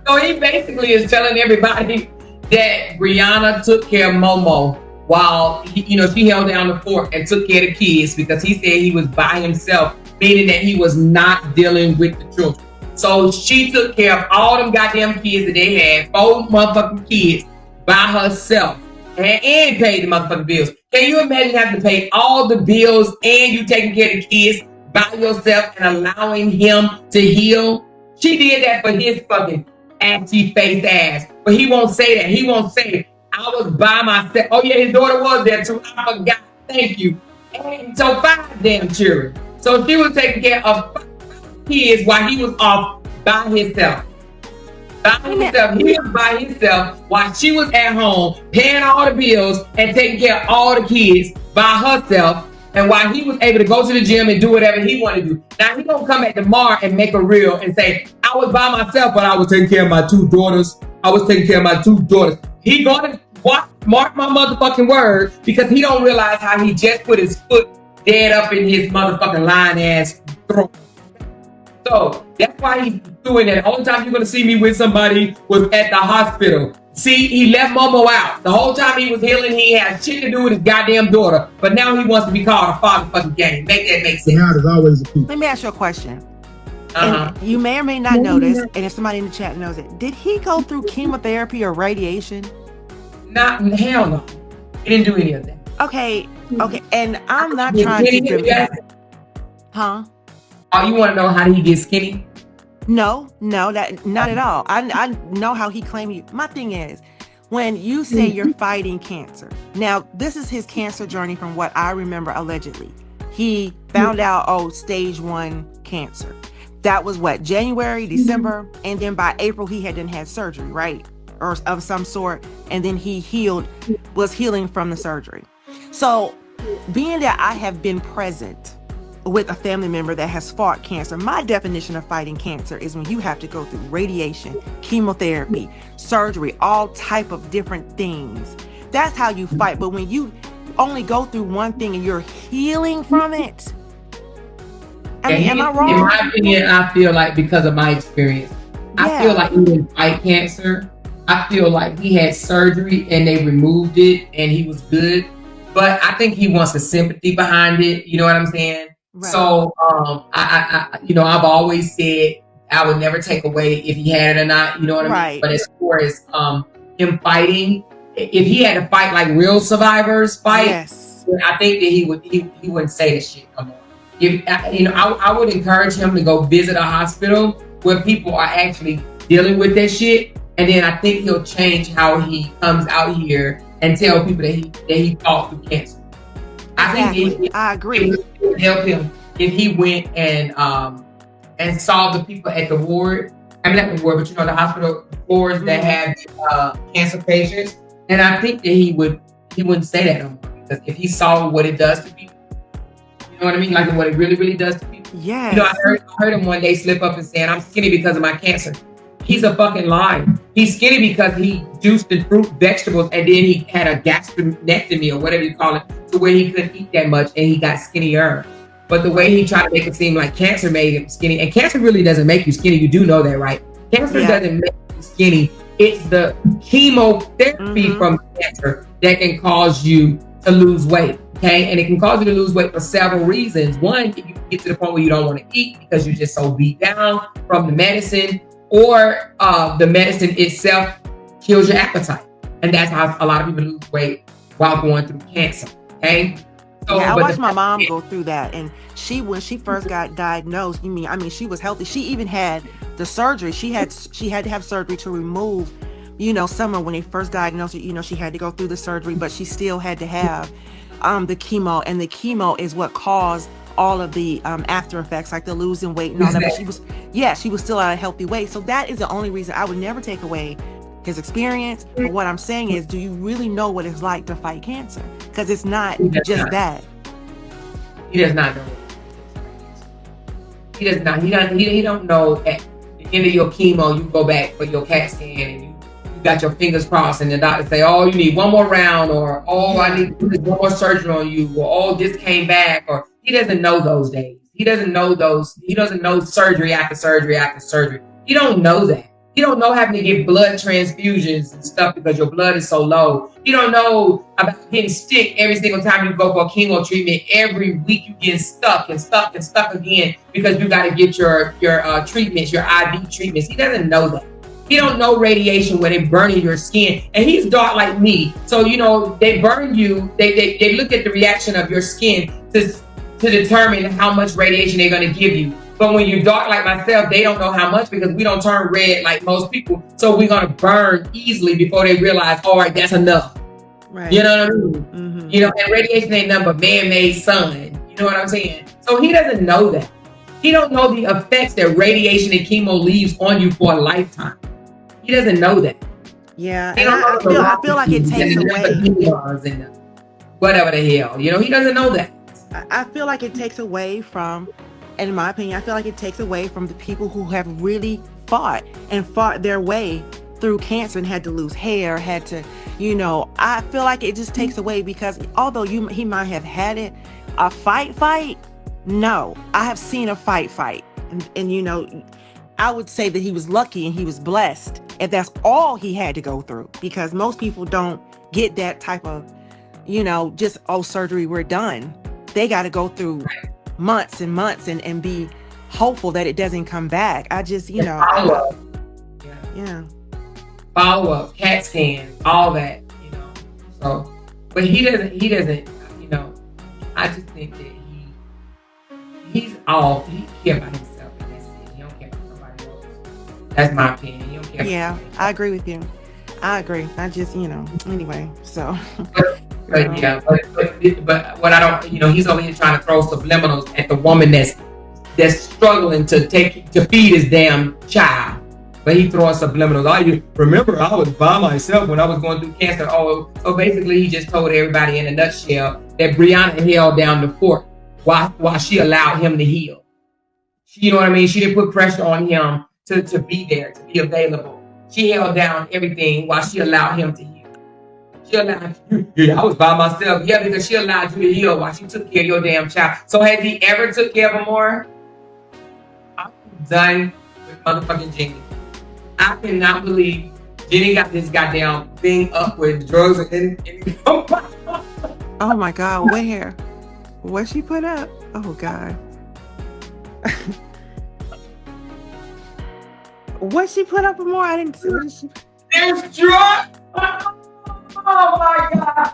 So he basically is telling everybody that Brianna took care of Momo while she held down the fort and took care of the kids because he said he was by himself, meaning that he was not dealing with the children. So she took care of all them goddamn kids that they had, 4 motherfucking kids by herself, and paid the motherfucking bills. Can you imagine having to pay all the bills and you taking care of the kids by yourself and allowing him to heal? She did that for his fucking assy-faced ass. But he won't say that. He won't say, I was by myself. Oh yeah, his daughter was there too. I forgot. Thank you. And so 5 damn children. So she was taking care of 5 kids while he was off by himself. He was by himself while she was at home paying all the bills and taking care of all the kids by herself. And while he was able to go to the gym and do whatever he wanted to do. Now he don't come back tomorrow and make a reel and say, I was by myself, but I was taking care of my 2 daughters. He gonna mark my motherfucking word because he don't realize how he just put his foot dead up in his motherfucking lying ass throat. So that's why he's doing that. The only time you're gonna see me with somebody was at the hospital. See, he left Momo out. The whole time he was healing, he had shit to do with his goddamn daughter. But now he wants to be called a father fucking game. Make that make sense. Now there's always a key. Let me ask you a question. And you may or may not know this, and if somebody in the chat knows it, did he go through chemotherapy or radiation? Hell no. He didn't do any of that. Okay, and I'm not trying to... Huh? Oh, you want to know how did he get skinny? No, that not at all. I know how he claimed my thing is, when you say you're fighting cancer. Now, this is his cancer journey from what I remember allegedly. He found out, stage 1 cancer. That was what, January, December, and then by April he had surgery, right? Or of some sort, and then he was healing from the surgery. So, being that I have been present with a family member that has fought cancer, my definition of fighting cancer is when you have to go through radiation, chemotherapy, surgery, all type of different things. That's how you fight. But when you only go through one thing and you're healing from it, am I wrong? In my opinion, I feel like because of my experience, I feel like he didn't fight cancer. I feel like he had surgery and they removed it and he was good. But I think he wants the sympathy behind it. You know what I'm saying? Right. So, I've always said I would never take away if he had it or not. You know what I mean? But as far as him fighting, if he had to fight like real survivors fight, I think that he wouldn't say this shit no more. I would encourage him to go visit a hospital where people are actually dealing with that shit, and then I think he'll change how he comes out here and tell people that he fought through cancer. Exactly. I agree. It would help him if he went and saw the people at the ward. I mean, not the ward, but the hospital floors that have cancer patients. And I think that he wouldn't say that no more, because if he saw what it does to people, you know what I mean, like what it really, really does to people. Yeah. I heard him one day slip up and saying, "I'm skinny because of my cancer." He's a fucking liar. He's skinny because he juiced the fruit, vegetables, and then he had a gastronectomy or whatever you call it, to where he couldn't eat that much and he got skinnier. But the way he tried to make it seem like cancer made him skinny, and cancer really doesn't make you skinny. You do know that, right? Cancer doesn't make you skinny. It's the chemotherapy from cancer that can cause you to lose weight. Okay, and it can cause you to lose weight for several reasons. One, you get to the point where you don't want to eat because you're just so beat down from the medicine, or the medicine itself kills your appetite, and that's how a lot of people lose weight while going through cancer. Okay. So, I watched my mom go through that, and when she first got diagnosed, she was healthy. She even had the surgery. She had to have surgery to remove, someone when they first diagnosed her, she had to go through the surgery, but she still had to have the chemo, and the chemo is what caused all of the after effects, like the losing weight and all that. But she was still at a healthy weight. So that is the only reason I would never take away his experience. But what I'm saying is, do you really know what it's like to fight cancer? Because it's not just that. He does not know. He does not. He don't know at the end of your chemo, you go back for your CAT scan and you got your fingers crossed, and the doctor say, "Oh, you need one more round," or "Oh, I need to do one more surgery on you," or "Oh, this came back," or he doesn't know those days. He doesn't know those. He doesn't know surgery after surgery after surgery. He don't know that. You don't know having to get blood transfusions and stuff because your blood is so low. You don't know about getting sick every single time you go for a chemo treatment. Every week you get stuck again because you got to get your treatments, your IV treatments. He doesn't know that. He don't know radiation where they burning your skin. And he's dark like me. So, they burn you. They look at the reaction of your skin to determine how much radiation they're going to give you. But when you're dark like myself, they don't know how much because we don't turn red like most people. So we're going to burn easily before they realize, all right, that's enough. Right. You know what I mean? Mm-hmm. And radiation ain't nothing but man-made sun. You know what I'm saying? So he doesn't know that. He don't know the effects that radiation and chemo leaves on you for a lifetime. He doesn't know that. Yeah, and I feel like it takes away. Whatever the hell. He doesn't know that. I feel like it takes away from, in my opinion, I feel like it takes away from the people who have really fought their way through cancer and had to lose hair, had to, I feel like it just takes away because although he might have had it, a fight, no, I have seen a fight. And I would say that he was lucky and he was blessed if that's all he had to go through, because most people don't get that type of, just, surgery, we're done. They got to go through months and months and be hopeful that it doesn't come back. I just, follow up. Yeah. Follow up, CAT scans, all that, So, but he doesn't, I just think that he cares about himself and that's it. He don't care about somebody else. That's my opinion. He don't care. Yeah, I agree with you. I agree. I just, anyway, so. But what I don't, he's over here trying to throw subliminals at the woman that's struggling to feed his damn child. But he throwing subliminals. Remember, I was by myself when I was going through cancer. Oh, so basically he just told everybody in a nutshell that Brianna held down the fort while she allowed him to heal. You know what I mean? She didn't put pressure on him to be there, to be available. She held down everything while she allowed him to heal. She allowed you. I was by myself. Yeah, because she allowed you to heal while she took care of your damn child. So has he ever took care of Amora? I'm done with motherfucking Jenny. I cannot believe Jenny got this goddamn thing up with drugs and oh my God, where? What she put up? Oh God. What she put up more? I didn't see what she. There's drugs. Oh my God.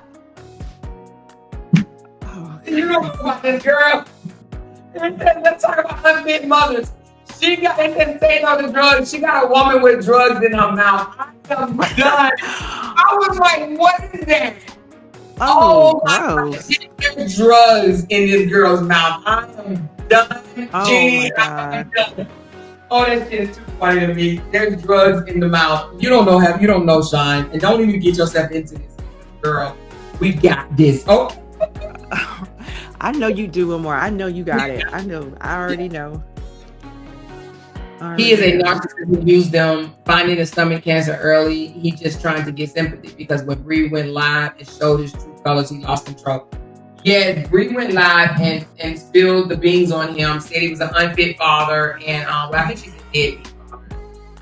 Oh, you know about this girl. Let's talk about unfit mothers. She got, it didn't say no to drugs. She got a woman with drugs in her mouth. I am done. I was like, what is that? Oh my God. There's drugs in this girl's mouth. I am done. Oh Jeannie, my God. I am done. Oh, that shit is too funny to me. There's drugs in the mouth. You don't know, Sean. And don't even get yourself into this, girl. We got this. Oh. I know you do, Amor. I know you got it. I know. I already know. He is a narcissist who used them finding the stomach cancer early. He's just trying to get sympathy because when Bree went live and showed his true colors, he lost control. Yes, Bree went live and spilled the beans on him, said he was an unfit father, and well, I think she's a deadbeat father,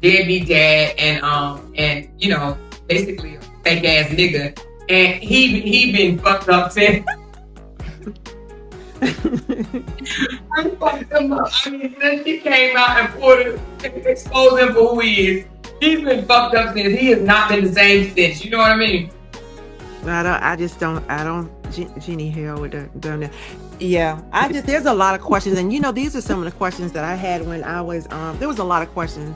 deadbeat dad, and you know, basically a fake ass nigga. And he been fucked up since. I fucked him up. I mean, since he came out and exposed him for who he is, he's been fucked up since. He has not been the same since. You know what I mean? I don't. Jeannie Hill with the yeah. There's a lot of questions, and you know, these are some of the questions that I had when I was there was a lot of questions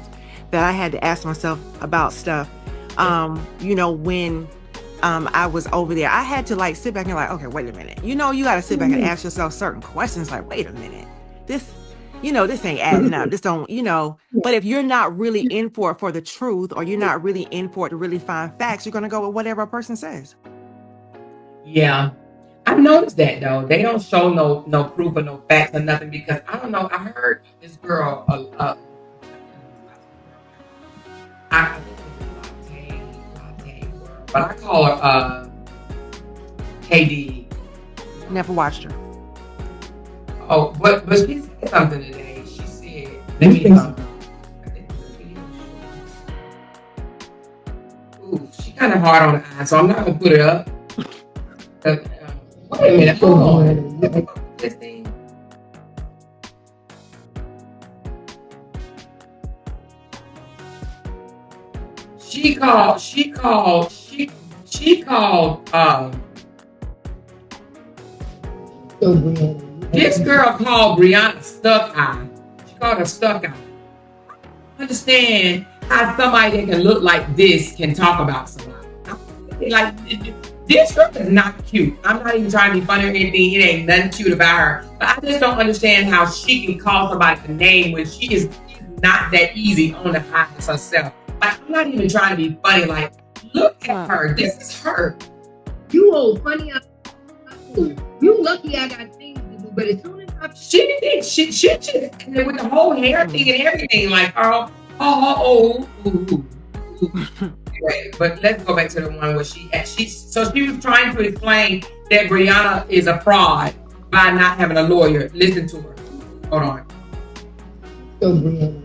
that I had to ask myself about stuff. You know, when I was over there, I had to like sit back and like, okay, wait a minute. You know, you got to sit back and ask yourself certain questions like, wait a minute, this ain't adding up. This don't, you know, but if you're not really in for it for the truth, or you're not really in for it to really find facts, you're going to go with whatever a person says. Yeah. I've noticed that though. They don't show no proof or no facts or nothing, because I don't know. I heard this girl, but I call her KD. Never watched her. Oh, but she said something today. She said, let me ooh, she kind of hard on the eye, so I'm not gonna put it up. Wait a minute, hold on. This thing. She called this girl called Brianna stuck eye. She called her stuck eye. I understand how somebody that can look like this can talk about somebody. Like, this girl is not cute. I'm not even trying to be funny or anything. It ain't nothing cute about her. But I just don't understand how she can call somebody a name when she's not that easy on the eyes herself. Like, I'm not even trying to be funny. Like, look at her. This is her. You old funny. You lucky I got things to do. But as soon as she with the whole hair thing and everything, like, Anyway, but let's go back to the one where she was trying to explain that Brianna is a fraud by not having a lawyer. Listen to her. Hold on. So Brianna,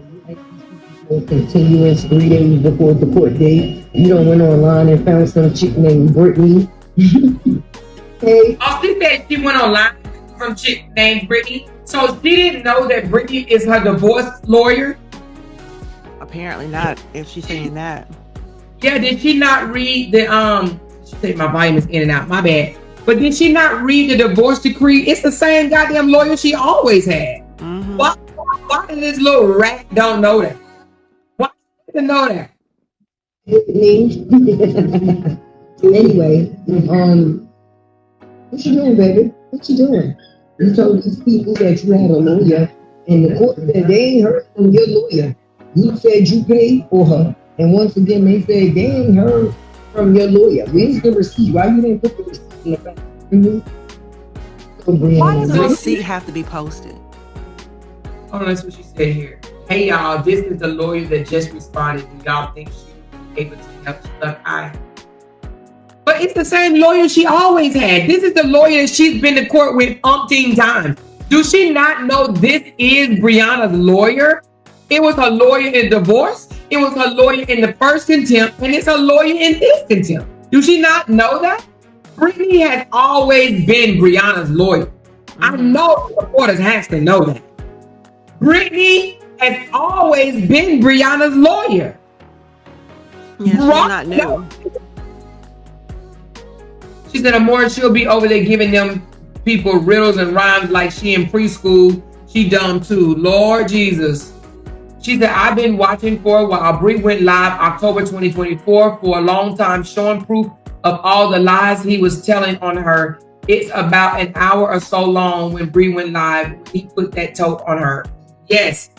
you continuance 3 days before the court date. You don't went online and found some chick named Brittany. Hey. Oh, she said she went online from chick named Brittany. So she didn't know that Brittany is her divorce lawyer? Apparently not, if she's saying that. Yeah, did she not read the she said my volume is in and out, my bad. But did she not read the divorce decree? It's the same goddamn lawyer she always had. Mm-hmm. Why did this little rat don't know that? Why didn't know that? Me. Anyway, what you doing, baby? What you doing? You told these people that you had a lawyer, and the court said they ain't heard from your lawyer. You said you paid for her, and once again they said they ain't heard from your lawyer. Where's the receipt? Why you didn't put the receipt in the back? Why does the receipt have to be posted? Oh, that's what she said here. Hey y'all, this is the lawyer that just responded. Do y'all think she will be able to help Stuck Eye? But it's the same lawyer she always had. This is the lawyer she's been to court with umpteen times. Do she not know this is Brianna's lawyer? It was her lawyer in divorce. It was her lawyer in the first contempt, and it's her lawyer in this contempt. Do she not know that? Brittany has always been Brianna's lawyer. Mm-hmm. I know the reporters has to know that. Brittany has always been Brianna's lawyer. Yeah, she's not new. She said, the more she'll be over there giving them people riddles and rhymes like she in preschool, she dumb too. Lord Jesus. She said, I've been watching for a while. Bree went live October 2024 for a long time, showing proof of all the lies he was telling on her. It's about an hour or so long when Bree went live. He put that tote on her. Yes.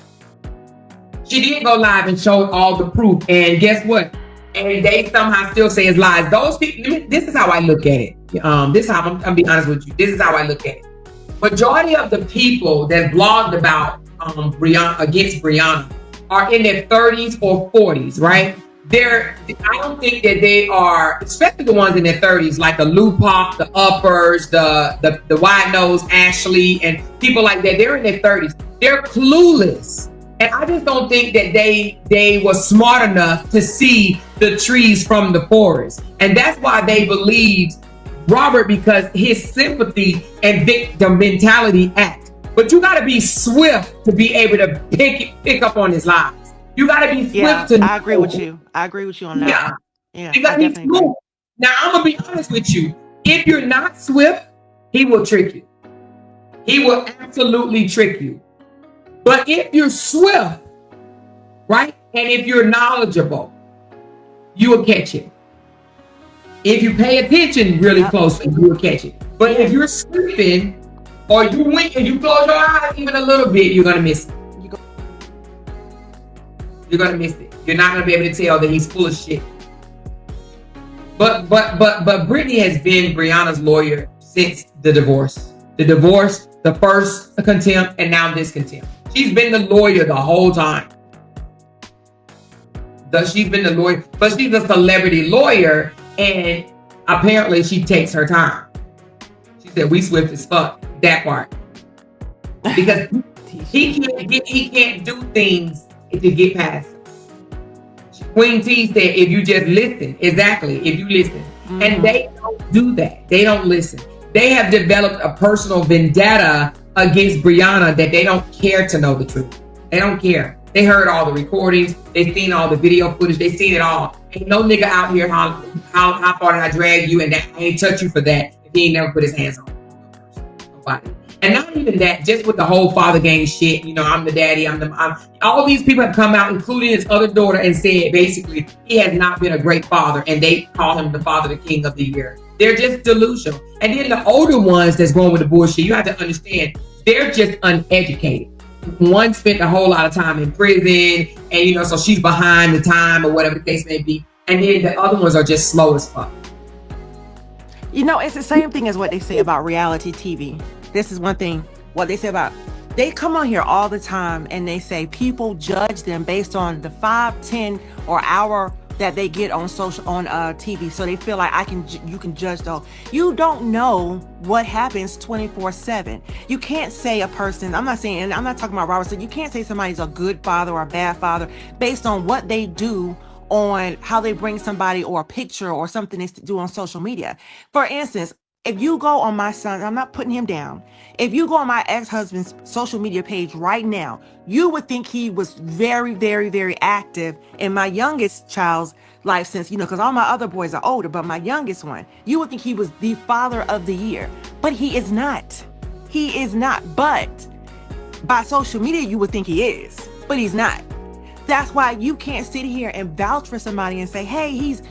She did go live and showed all the proof. And guess what? And they somehow still say it's lies. Those people, this is how I look at it. This is how I'm gonna be honest with you. This is how I look at it. Majority of the people that blogged about Brianna against Brianna are in their 30s or 40s, right? I don't think that they are, especially the ones in their 30s, like the Lupoc, the Uppers, the Wide Nose Ashley, and people like that. They're in their 30s. They're clueless. And I just don't think that they were smart enough to see the trees from the forest. And that's why they believed Robert, because his sympathy and victim mentality act. But you got to be swift to be able to pick up on his lies. You got to be swift to know. I agree with you. I agree with you on that one. Yeah, you got to be swift. Now, I'm going to be honest with you. If you're not swift, he will trick you. He will absolutely trick you. But if you're swift, right, and if you're knowledgeable, you will catch it. If you pay attention really closely, you will catch it. But if you're sleeping or you wink and you close your eyes even a little bit, you're gonna miss it. You're gonna miss it. You're not gonna be able to tell that he's full of shit. But Brittany has been Brianna's lawyer since the divorce. The divorce, the first contempt, and now this contempt. She's been the lawyer the whole time. She's been the lawyer, but she's a celebrity lawyer, and apparently she takes her time. She said, "We swift as fuck." That part, because he can't do things to get past us. Queen T said, "If you just listen, exactly. If you listen," and they don't do that. They don't listen. They have developed a personal vendetta against Brianna that they don't care to know the truth. They don't care. They heard all the recordings. They seen all the video footage. They seen it all. Ain't no nigga out here how far did I drag you and that I ain't touch you for that if he ain't never put his hands on nobody. And not even that, just with the whole father gang shit, you know, I'm the daddy, all these people have come out, including his other daughter, and said basically he has not been a great father, and they call him the father, the king of the year. They're just delusional. And then the older ones that's going with the bullshit, you have to understand, they're just uneducated. One spent a whole lot of time in prison, and you know, so she's behind the time or whatever the case may be. And then the other ones are just slow as fuck. You know, it's the same thing as what they say about reality TV. This is one thing, what they say about, they come on here all the time and they say people judge them based on the 5, 10 or hour that they get on TV. So they feel like you can judge though. You don't know what happens 24/7. You can't say a person, I'm not talking about Robert, so you can't say somebody's a good father or a bad father based on what they do on how they bring somebody or a picture or something they do on social media. For instance, if you go on my son, I'm not putting him down. If you go on my ex-husband's social media page right now, you would think he was very, very, very active in my youngest child's life since, you know, because all my other boys are older, but my youngest one, you would think he was the father of the year, but he is not. He is not. But by social media, you would think he is, but he's not. That's why you can't sit here and vouch for somebody and say, hey, he's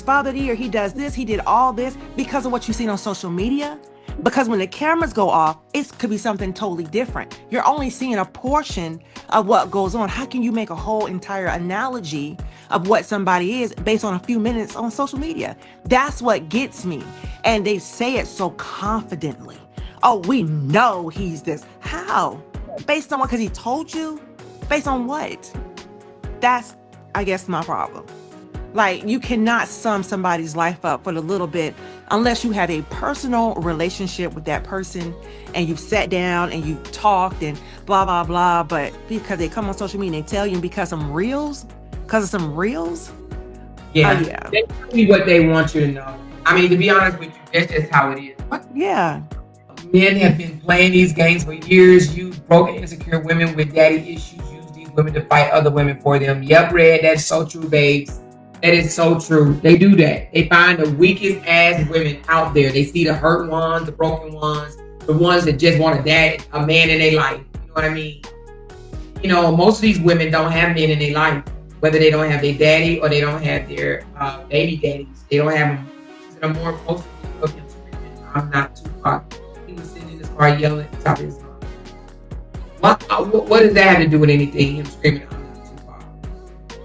father of the year. He does this. He did all this because of what you see on social media. Because when the cameras go off, it could be something totally different. You're only seeing a portion of what goes on. How can you make a whole entire analogy of what somebody is based on a few minutes on social media? That's what gets me. And they say it so confidently. Oh, we know he's this. How? Based on what? Because he told you? Based on what? That's, I guess, my problem. Like, you cannot sum somebody's life up for a little bit unless you have a personal relationship with that person and you've sat down and you've talked and blah, blah, blah. But because they come on social media and they tell you because of some reels, yeah. They tell you what they want you to know. I mean, to be honest with you, that's just how it is. Yeah. Men have been playing these games for years. You broken, insecure women with daddy issues use these women to fight other women for them. Yep, Red, that's so true, babes. That is so true. They do that. They find the weakest ass women out there. They see the hurt ones, the broken ones, the ones that just want a man in their life. You know what I mean? You know, most of these women don't have men in their life, whether they don't have their daddy or they don't have their baby daddies. They don't have them. They're more close to him screaming, I'm not too far. He was sitting in his car yelling at the top of his lungs. What does that have to do with anything? Him screaming, I'm not too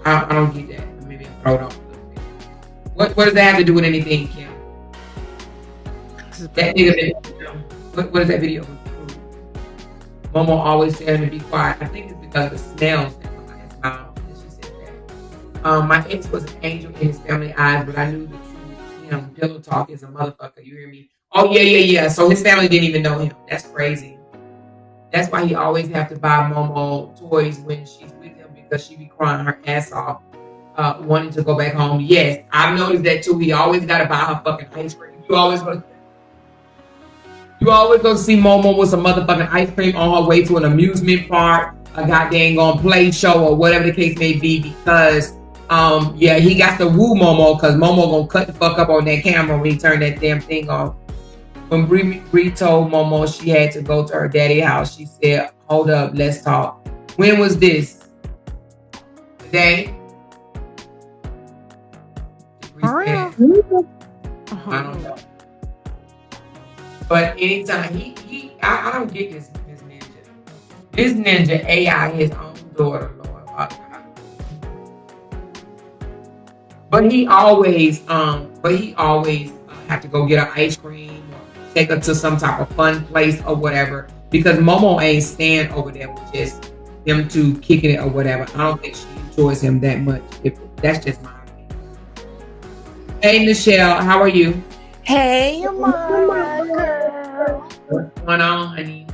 far. I don't get that. Throw it off a little bit. What does that have to do with anything, Kim? That nigga, what is that video? Momo always tell him to be quiet. I think it's because of the smells that come out of his mouth. She said that. My ex was an angel in his family eyes, but I knew the truth. Him, pillow talk is a motherfucker. You hear me? Oh yeah. So his family didn't even know him. That's crazy. That's why he always have to buy Momo toys when she's with him because she be crying her ass off, wanting to go back home. Yes, I've noticed that too. He always got to buy her fucking ice cream. You always gonna see Momo with some motherfucking ice cream on her way to an amusement park, a goddamn gonna play show or whatever the case may be because he got to woo Momo because Momo gonna cut the fuck up on that camera when he turned that damn thing off. When Bree told Momo she had to go to her daddy's house, she said, "Hold up, let's talk." When was this? Today? For real? I don't know. But anytime I don't get this ninja. This ninja AI his own daughter, Lord. But he always have to go get her ice cream or take her to some type of fun place or whatever because Momo ain't stand over there with just them two kicking it or whatever. I don't think she enjoys him that much. That's just my opinion. Hey Michelle, how are you? Hey, Amara, girl. What's going on, honey?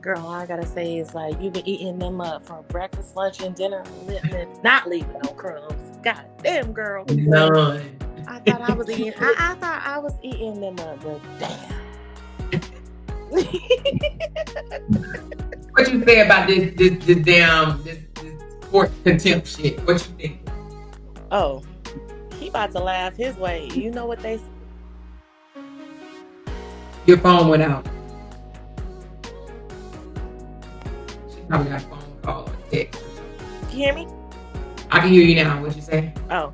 Girl, all I gotta say is like you've been eating them up for breakfast, lunch, and dinner, not leaving no crumbs. God damn, girl. None. I thought I was eating. I thought I was eating them up, but damn. What you say about this court contempt shit? What you think? Oh, he about to laugh his way. You know what they? Your phone went out. She probably got a phone call or text. Can you hear me? I can hear you now. What you say? Oh,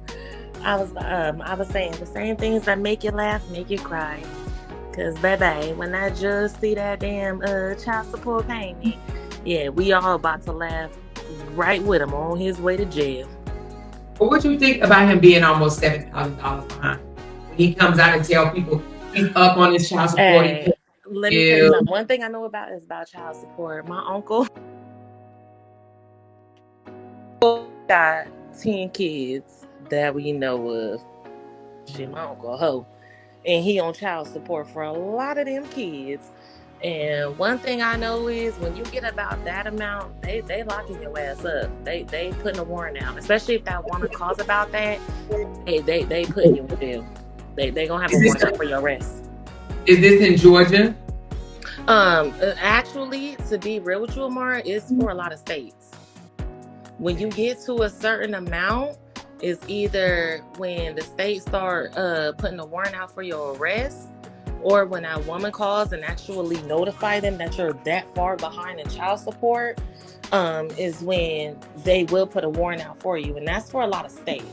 I was saying the same things that make you laugh, make you cry. Cause baby, when I just see that damn child support payment, yeah, we all about to laugh right with him on his way to jail. But what you think about him being almost $7,000 behind when he comes out and tell people he's up on his child support? Hey, let me tell you something. One thing I know about child support. My uncle got 10 kids that we know of. Shit, my uncle hoe. And he on child support for a lot of them kids. And one thing I know is when you get about that amount, they locking your ass up. They putting a warrant out. Especially if that woman calls about that, they putting you in jail. They gonna have a warrant out for your arrest. Is this in Georgia? Actually, to be real with you, Amara, it's for a lot of states. When you get to a certain amount, it's either when the state start putting a warrant out for your arrest, or when that woman calls and actually notify them that you're that far behind in child support, is when they will put a warrant out for you, and that's for a lot of states.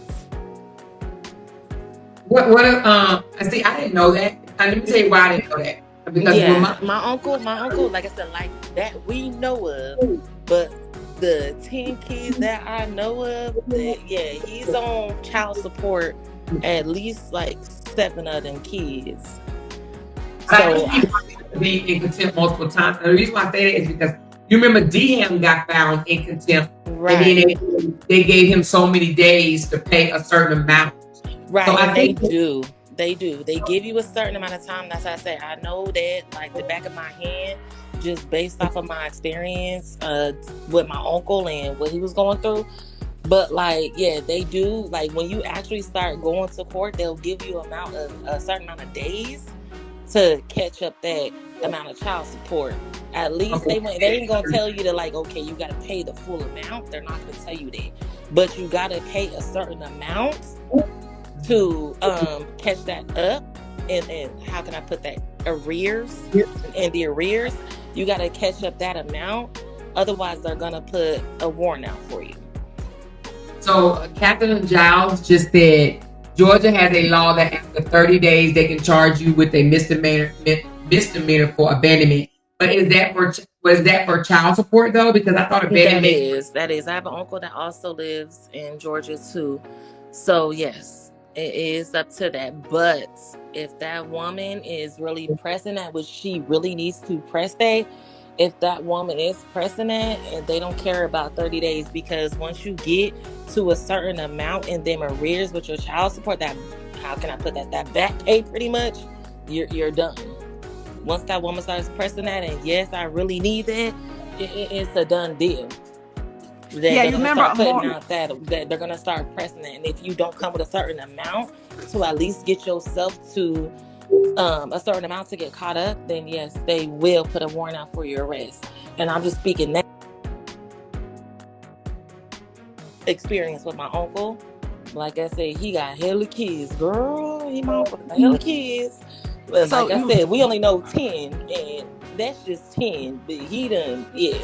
I didn't know that. Let me tell you why I didn't know that. Because my uncle, like I said, like that we know of, but the 10 kids that I know of, he's on child support, at least like 7 of them kids. So be in contempt multiple times. And the reason why I say that is because you remember D-Ham got found in contempt, right? And then they gave him so many days to pay a certain amount. Right, so and they do. They give you a certain amount of time. That's why I say I know that like the back of my hand, just based off of my experience with my uncle and what he was going through. But like, yeah, they do. Like when you actually start going to court, they'll give you a certain amount of days to catch up that amount of child support. At least they ain't gonna tell you to like, okay, you gotta pay the full amount. They're not gonna tell you that, but you gotta pay a certain amount to catch that up. And how can I put that? Arrears. And the arrears, you gotta catch up that amount. Otherwise, they're gonna put a warrant out for you. So Captain Giles just said Georgia has a law that after 30 days they can charge you with a misdemeanor for abandonment. But was that for child support though? Because I thought abandonment. That is. I have an uncle that also lives in Georgia too. So yes, it is up to that. But if that woman is really pressing that, which she really needs to press that, if that woman is pressing it, and they don't care about 30 days, because once you get to a certain amount in them arrears with your child support, that, how can I put that, that back pay, pretty much, you're done. Once that woman starts pressing that, and yes, I really need that, it's a done deal. They're you gonna remember start putting out that they're gonna start pressing it, and if you don't come with a certain amount to at least get yourself to a certain amount to get caught up, then yes, they will put a warrant out for your arrest. And I'm just speaking that experience with my uncle. Like I said, he got hella kids, girl. He my uncle got hella kids. But So like I said, we only know 10, and that's just 10. But he done, yeah.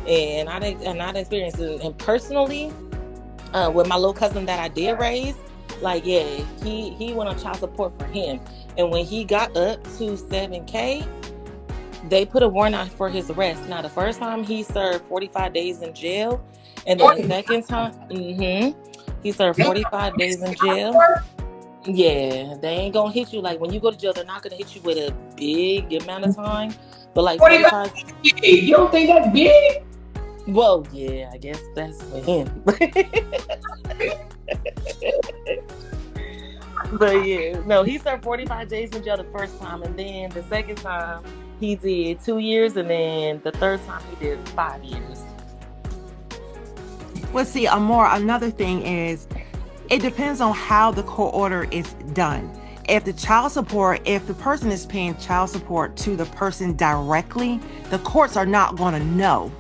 And I experienced it. And personally, with my little cousin that I did raise, like, yeah, he went on child support for him. And when he got up to 7K, they put a warrant out for his arrest. Now, the first time he served 45 days in jail, and then the second time, he served 45 days in jail. Yeah, they ain't gonna hit you like when you go to jail. They're not gonna hit you with a big amount of time, but like 45. You don't think that's big? Well, yeah, I guess that's for him. But yeah, no, he served 45 days in jail the first time, and then the second time he did 2 years, and then the third time he did 5 years. well, see, another thing is, it depends on how the court order is done. If the person is paying child support to the person directly, the courts are not going to know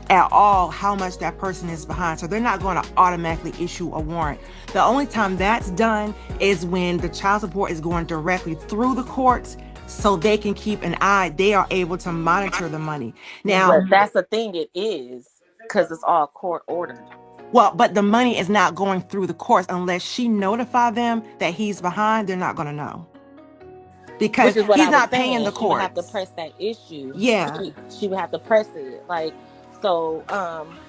at all how much that person is behind. So they're not going to automatically issue a warrant. The only time that's done is when the child support is going directly through the courts, so they can keep an eye. They are able to monitor the money. Now, but that's the thing, it is, because it's all court ordered. Well, but the money is not going through the courts unless she notify them that he's behind. They're not going to know, because he's not paying the courts. She would have to press that issue. Yeah, she would have to press it. Like, so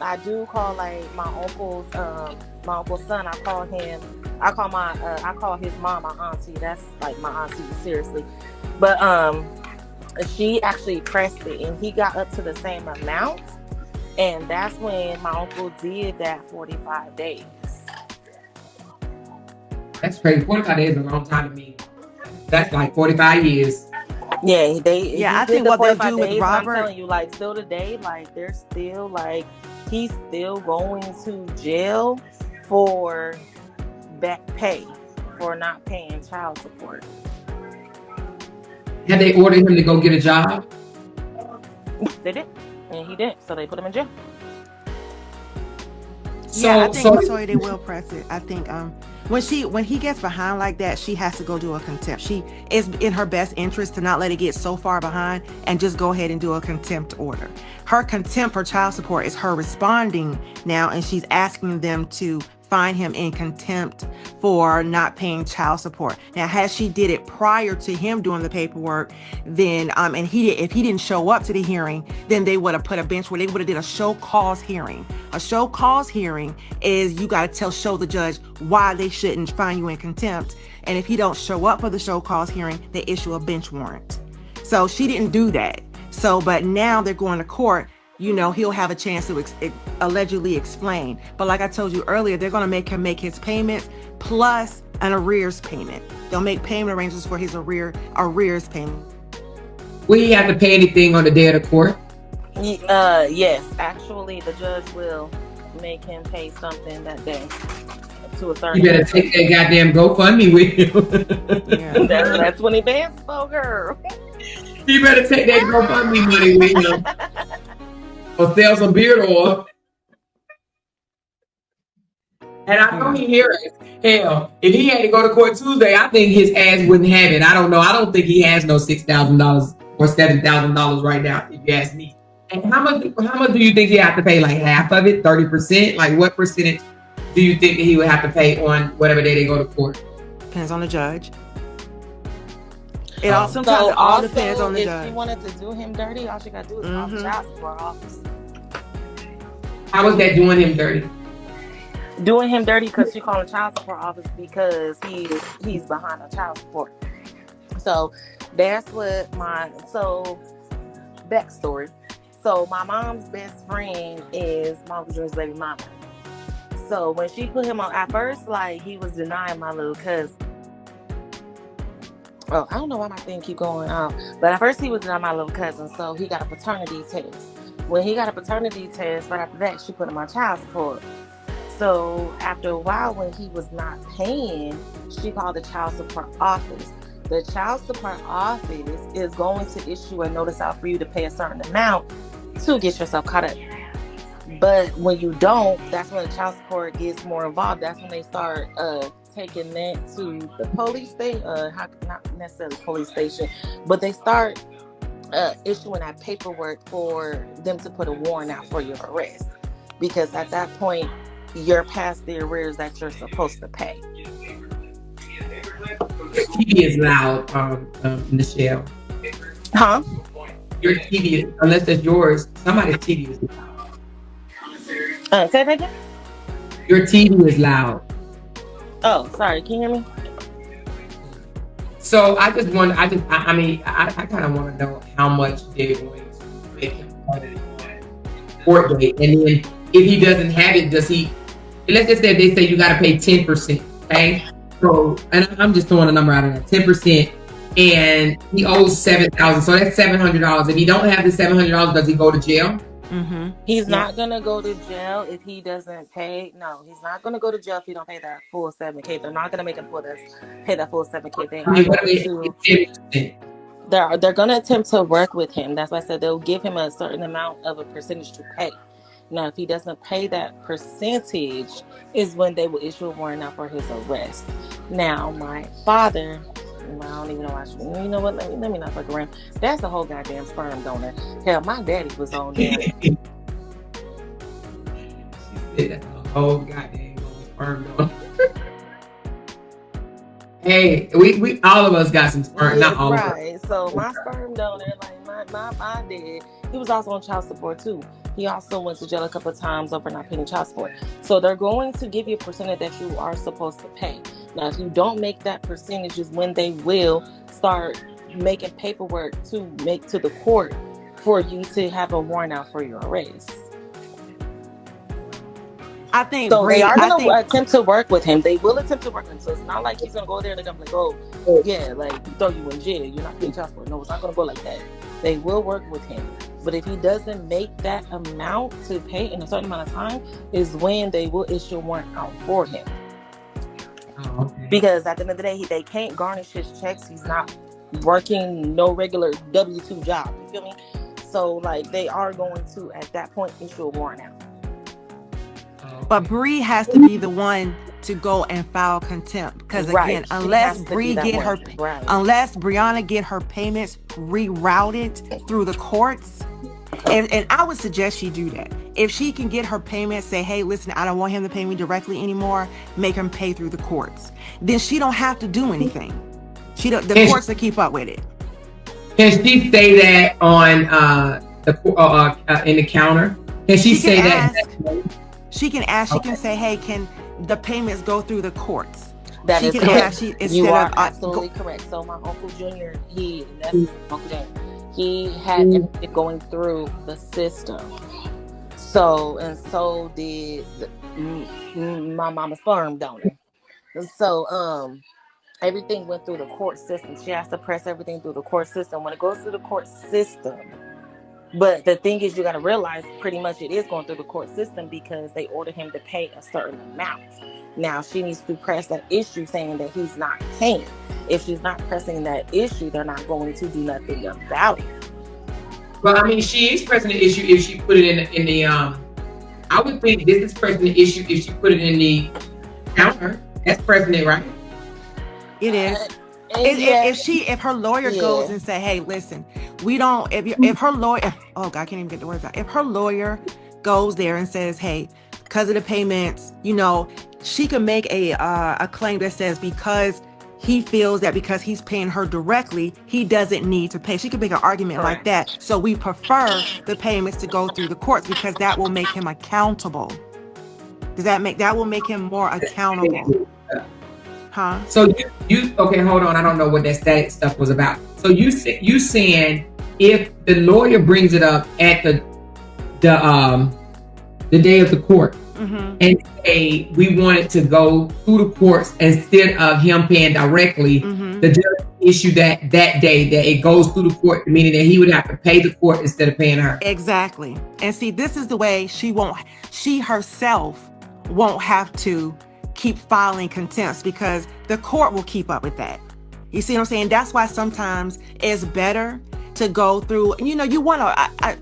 I do call like my uncle's son. I call his mom my auntie. That's like my auntie, seriously. But she actually pressed it, and he got up to the same amount. And that's when my uncle did that 45 days. That's crazy. 45 days is a long time to me. That's like 45 years. Yeah, I think what they'll do with Robert, I'm telling you, like, still today, like, they're still like, he's still going to jail for back pay for not paying child support. Have they ordered him to go get a job? They did, and he didn't, so they put him in jail. I think they will press it. I think when he gets behind like that, she has to go do a contempt. She is in her best interest to not let it get so far behind and just go ahead and do a contempt order. Her contempt for child support is her responding now, and she's asking them to find him in contempt for not paying child support. Now, had she did it prior to him doing the paperwork, then and if he didn't show up to the hearing, then they would have put a bench where they would have did a show cause hearing. A show cause hearing is you got to show the judge why they shouldn't find you in contempt, and if he don't show up for the show cause hearing, they issue a bench warrant. So she didn't do that. So, but now they're going to court. You know, he'll have a chance to allegedly explain. But like I told you earlier, they're going to make him make his payments plus an arrears payment. They'll make payment arrangements for his arrears payment. Will he have to pay anything on the day of the court? Yes, actually, the judge will make him pay something that day to a certain. You better take that goddamn GoFundMe with you. Yeah, that's when he bands for, girl. You better take that GoFundMe money with him. Or sell some beard oil. And I know he hears us. Hell, if he had to go to court Tuesday, I think his ass wouldn't have it. I don't know. I don't think he has no $6,000 or $7,000 right now, if you ask me. And how much do you think he have to pay? Like half of it, 30%? Like what percentage do you think that he would have to pay on whatever day they go to court? Depends on the judge. It all depends on the judge. If you wanted to do him dirty, all you gotta do is call the child support office. How was that doing him dirty? Doing him dirty because she called the child support office because he's behind on child support. So that's what backstory. So my mom's best friend is my Uncle Junior's baby mama. So when she put him on, at first, like, he was denying my little cousin. Oh, I don't know why my thing keep going out. But at first he was denying my little cousin, so he got a paternity test. When he got a paternity test, right after that, she put him on child support. So after a while, when he was not paying, she called the child support office. The child support office is going to issue a notice out for you to pay a certain amount to get yourself caught up. But when you don't, that's when the child support gets more involved. That's when they start taking that to the police station. Not necessarily police station, but they start issuing that paperwork for them to put a warrant out for your arrest. Because at that point, you're past the arrears that you're supposed to pay. Your TV is loud, Michelle. Huh? Your TV is, unless it's yours, somebody's TV is loud. Say that again? Your TV is loud. Oh, sorry. Can you hear me? So I just want, I kind of want to know how much they're going to make him court date. And then if he doesn't have it, does he, let's just say they say you got to pay 10%, okay? So, and I'm just throwing a number out of that, 10%, and he owes $7,000, so that's $700. If he don't have the $700, does he go to jail? Mm-hmm. He's not gonna go to jail if he doesn't pay. No, he's not gonna go to jail if he don't pay that full $7,000. They're not gonna make him pay that full $7,000. They're gonna attempt to work with him. That's why I said they'll give him a certain amount of a percentage to pay. Now, if he doesn't pay that percentage, is when they will issue a warrant out for his arrest. Now, my father, I don't even know why. You know what? Let me not fuck around. That's the whole goddamn sperm donor. Hell, my daddy was on there. She said that's the whole goddamn sperm donor. Hey, we all of us got some sperm, not all of us. Right. So my sperm donor, like my dad, he was also on child support too. He also went to jail a couple of times over not paying child support. So they're going to give you a percentage that you are supposed to pay. Now, if you don't make that percentage, is when they will start making paperwork to make to the court for you to have a warrant out for your arrest. I think so. They are going to attempt to work with him. They will attempt to work with him. So it's not like he's going to go there and they're going to be like, oh, yeah, like throw you in jail. You're not paying child support. No, it's not going to go like that. They will work with him. But if he doesn't make that amount to pay in a certain amount of time, is when they will issue a warrant out for him. Oh, okay. Because at the end of the day, they can't garnish his checks. He's not working no regular W-2 job. You feel me? So, like, they are going to, at that point, issue a warrant out. But Bree has to be the one to go and file contempt. Because again, unless Brianna get her payments rerouted through the courts, and I would suggest she do that. If she can get her payments, say, hey, listen, I don't want him to pay me directly anymore, make him pay through the courts. Then she don't have to do anything. The courts will keep up with it. Can she say that on in the counter? Can she say that? She can ask. She can say, hey, can the payments go through the courts? That is correct. You are absolutely correct. So my Uncle Junior, he had everything going through the system. So did my mama's sperm donor. So everything went through the court system. She has to press everything through the court system. When it goes through the court system, but the thing is, you got to realize pretty much it is going through the court system because they ordered him to pay a certain amount. Now she needs to press that issue saying that he's not paying. If she's not pressing that issue, they're not going to do nothing about it. Well, I mean, she is pressing the issue if she put it in the I would think this is pressing the issue if she put it in the counter. That's pressing it, right? It is. If her lawyer goes and say, hey, listen, we don't, if her lawyer, oh God, I can't even get the words out. If her lawyer goes there and says, hey, because of the payments, she can make a claim that says because he feels that because he's paying her directly, he doesn't need to pay. She could make an argument like that. So we prefer the payments to go through the courts because that will make him accountable. That will make him more accountable? Huh? So you okay? Hold on. I don't know what that static stuff was about. So you saying if the lawyer brings it up at the the day of the court Mm-hmm. and say we wanted to go through the courts instead of him paying directly. Mm-hmm. The judge issued that day that it goes through the court, meaning that he would have to pay the court instead of paying her. Exactly. And see, this is the way she herself won't have to keep filing contempts, because the court will keep up with that. You see what I'm saying? That's why sometimes it's better to go through, you want to,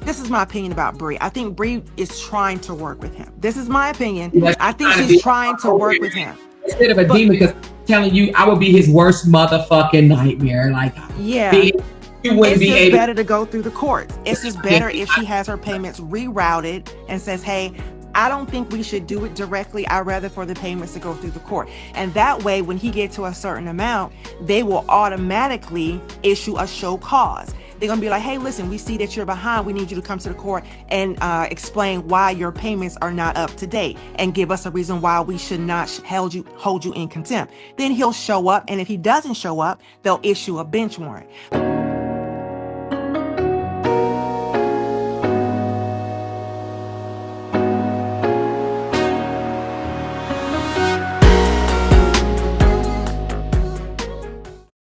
this is my opinion about Bree. I think Bree is trying to work with him. This is my opinion. Yes, I think she's trying to work with him. Instead of a demon, because I'm telling you, I would be his worst motherfucking nightmare. Like, yeah. You wouldn't be able. Better to go through the courts. It's just better if she has her payments rerouted and says, hey, I don't think we should do it directly. I'd rather for the payments to go through the court. And that way, when he gets to a certain amount, they will automatically issue a show cause. They're going to be like, hey, listen, we see that you're behind. We need you to come to the court and explain why your payments are not up to date and give us a reason why we should not hold you in contempt. Then he'll show up. And if he doesn't show up, they'll issue a bench warrant.